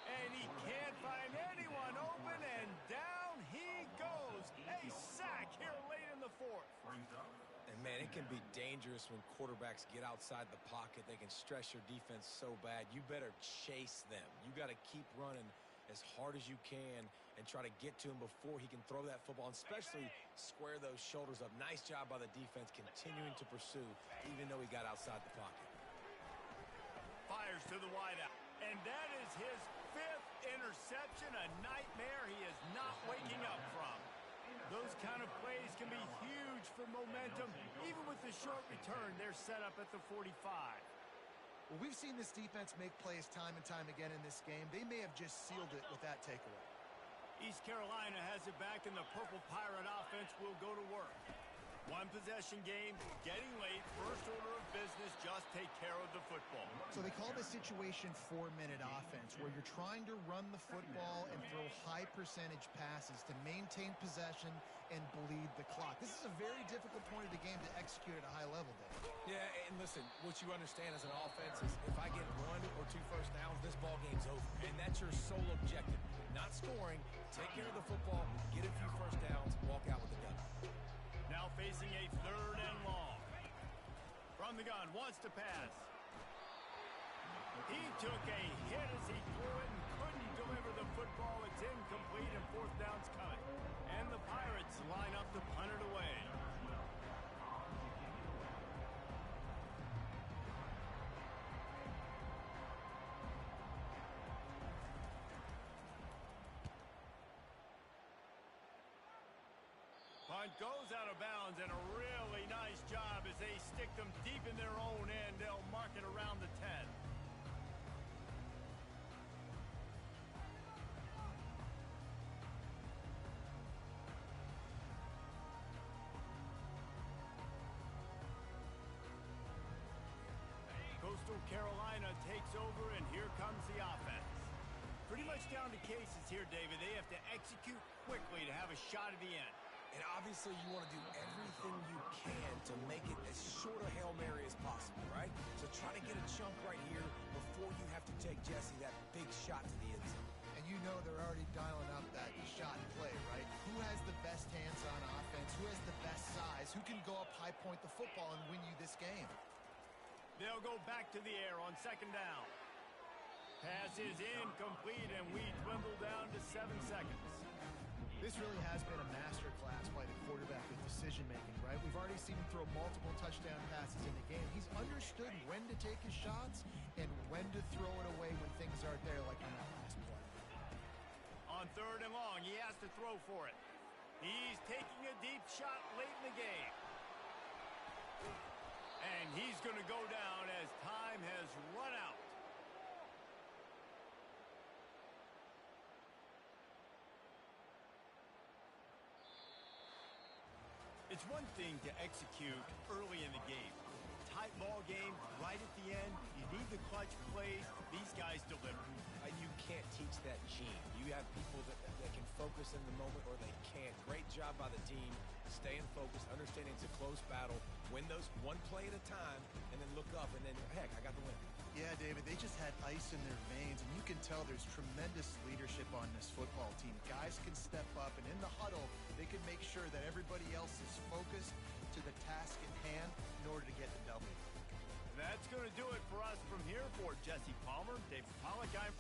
And he can't find anyone open, and down he goes. A sack here late in the 4th. Brings up. And, man, it can be dangerous when quarterbacks get outside the pocket. They can stress your defense so bad. You better chase them. You got to keep running as hard as you can and try to get to him before he can throw that football, and especially square those shoulders up. Nice job by the defense continuing to pursue, even though he got outside the pocket. Fires to the wideout. And that is his 5th interception, a nightmare he is not waking up from. Those kind of plays can be huge for momentum. Even with the short return, they're set up at the 45. Well, we've seen this defense make plays time and time again in this game. They may have just sealed it with that takeaway. East Carolina has it back, and the Purple Pirate offense will go to work. One possession game, getting late, first order of business, just take care of the football. So they call this situation 4-minute offense, where you're trying to run the football and throw high percentage passes to maintain possession and bleed the clock. This is a very difficult point of the game to execute at a high level, Dave. Yeah, and listen, what you understand as an offense is if I get 1 or 2 first downs, this ball game's over. And that's your sole objective. Not scoring, take care of the football, get a few first downs, walk out with the gun. Now facing a 3rd and long. From the gun, wants to pass. He took a hit as he threw it and couldn't deliver the football. It's incomplete, and 4th down's coming. And the Pirates line up to punt it away. Punt goes out of bounds, and a really nice job as they stick them deep in their own end. They'll mark it around the 10. Coastal Carolina takes over, and here comes the offense. Pretty much down to cases here, David. They have to execute quickly to have a shot at the end. And obviously you want to do everything you can to make it as short a Hail Mary as possible, right? So try to get a chunk right here before you have to take Jesse that big shot to the end zone. And you know they're already dialing up that shot play, right? Who has the best hands on offense? Who has the best size? Who can go up high point the football and win you this game? They'll go back to the air on 2nd down. Pass is incomplete, and we dwindle down to 7 seconds. This really has been a masterclass by the quarterback with decision-making, right? We've already seen him throw multiple touchdown passes in the game. He's understood when to take his shots and when to throw it away when things aren't there, like on that last play. On 3rd and long, he has to throw for it. He's taking a deep shot late in the game. And he's going to go down as time has run out. It's one thing to execute early in the game. Tight ball game, right at the end, you need the clutch plays. These guys deliver. You can't teach that gene. You have people that can focus in the moment or they can't. Great job by the team, staying focused, understanding it's a close battle, win those one play at a time, and then look up, and then, heck, I got the win. Yeah, David, they just had ice in their veins, and you can tell there's tremendous leadership on this football team. Guys can step up, and in the huddle, they can make sure that everybody else is focused to the task at hand in order to get the W. That's going to do it for us from here. For Jesse Palmer, David Pollack, I'm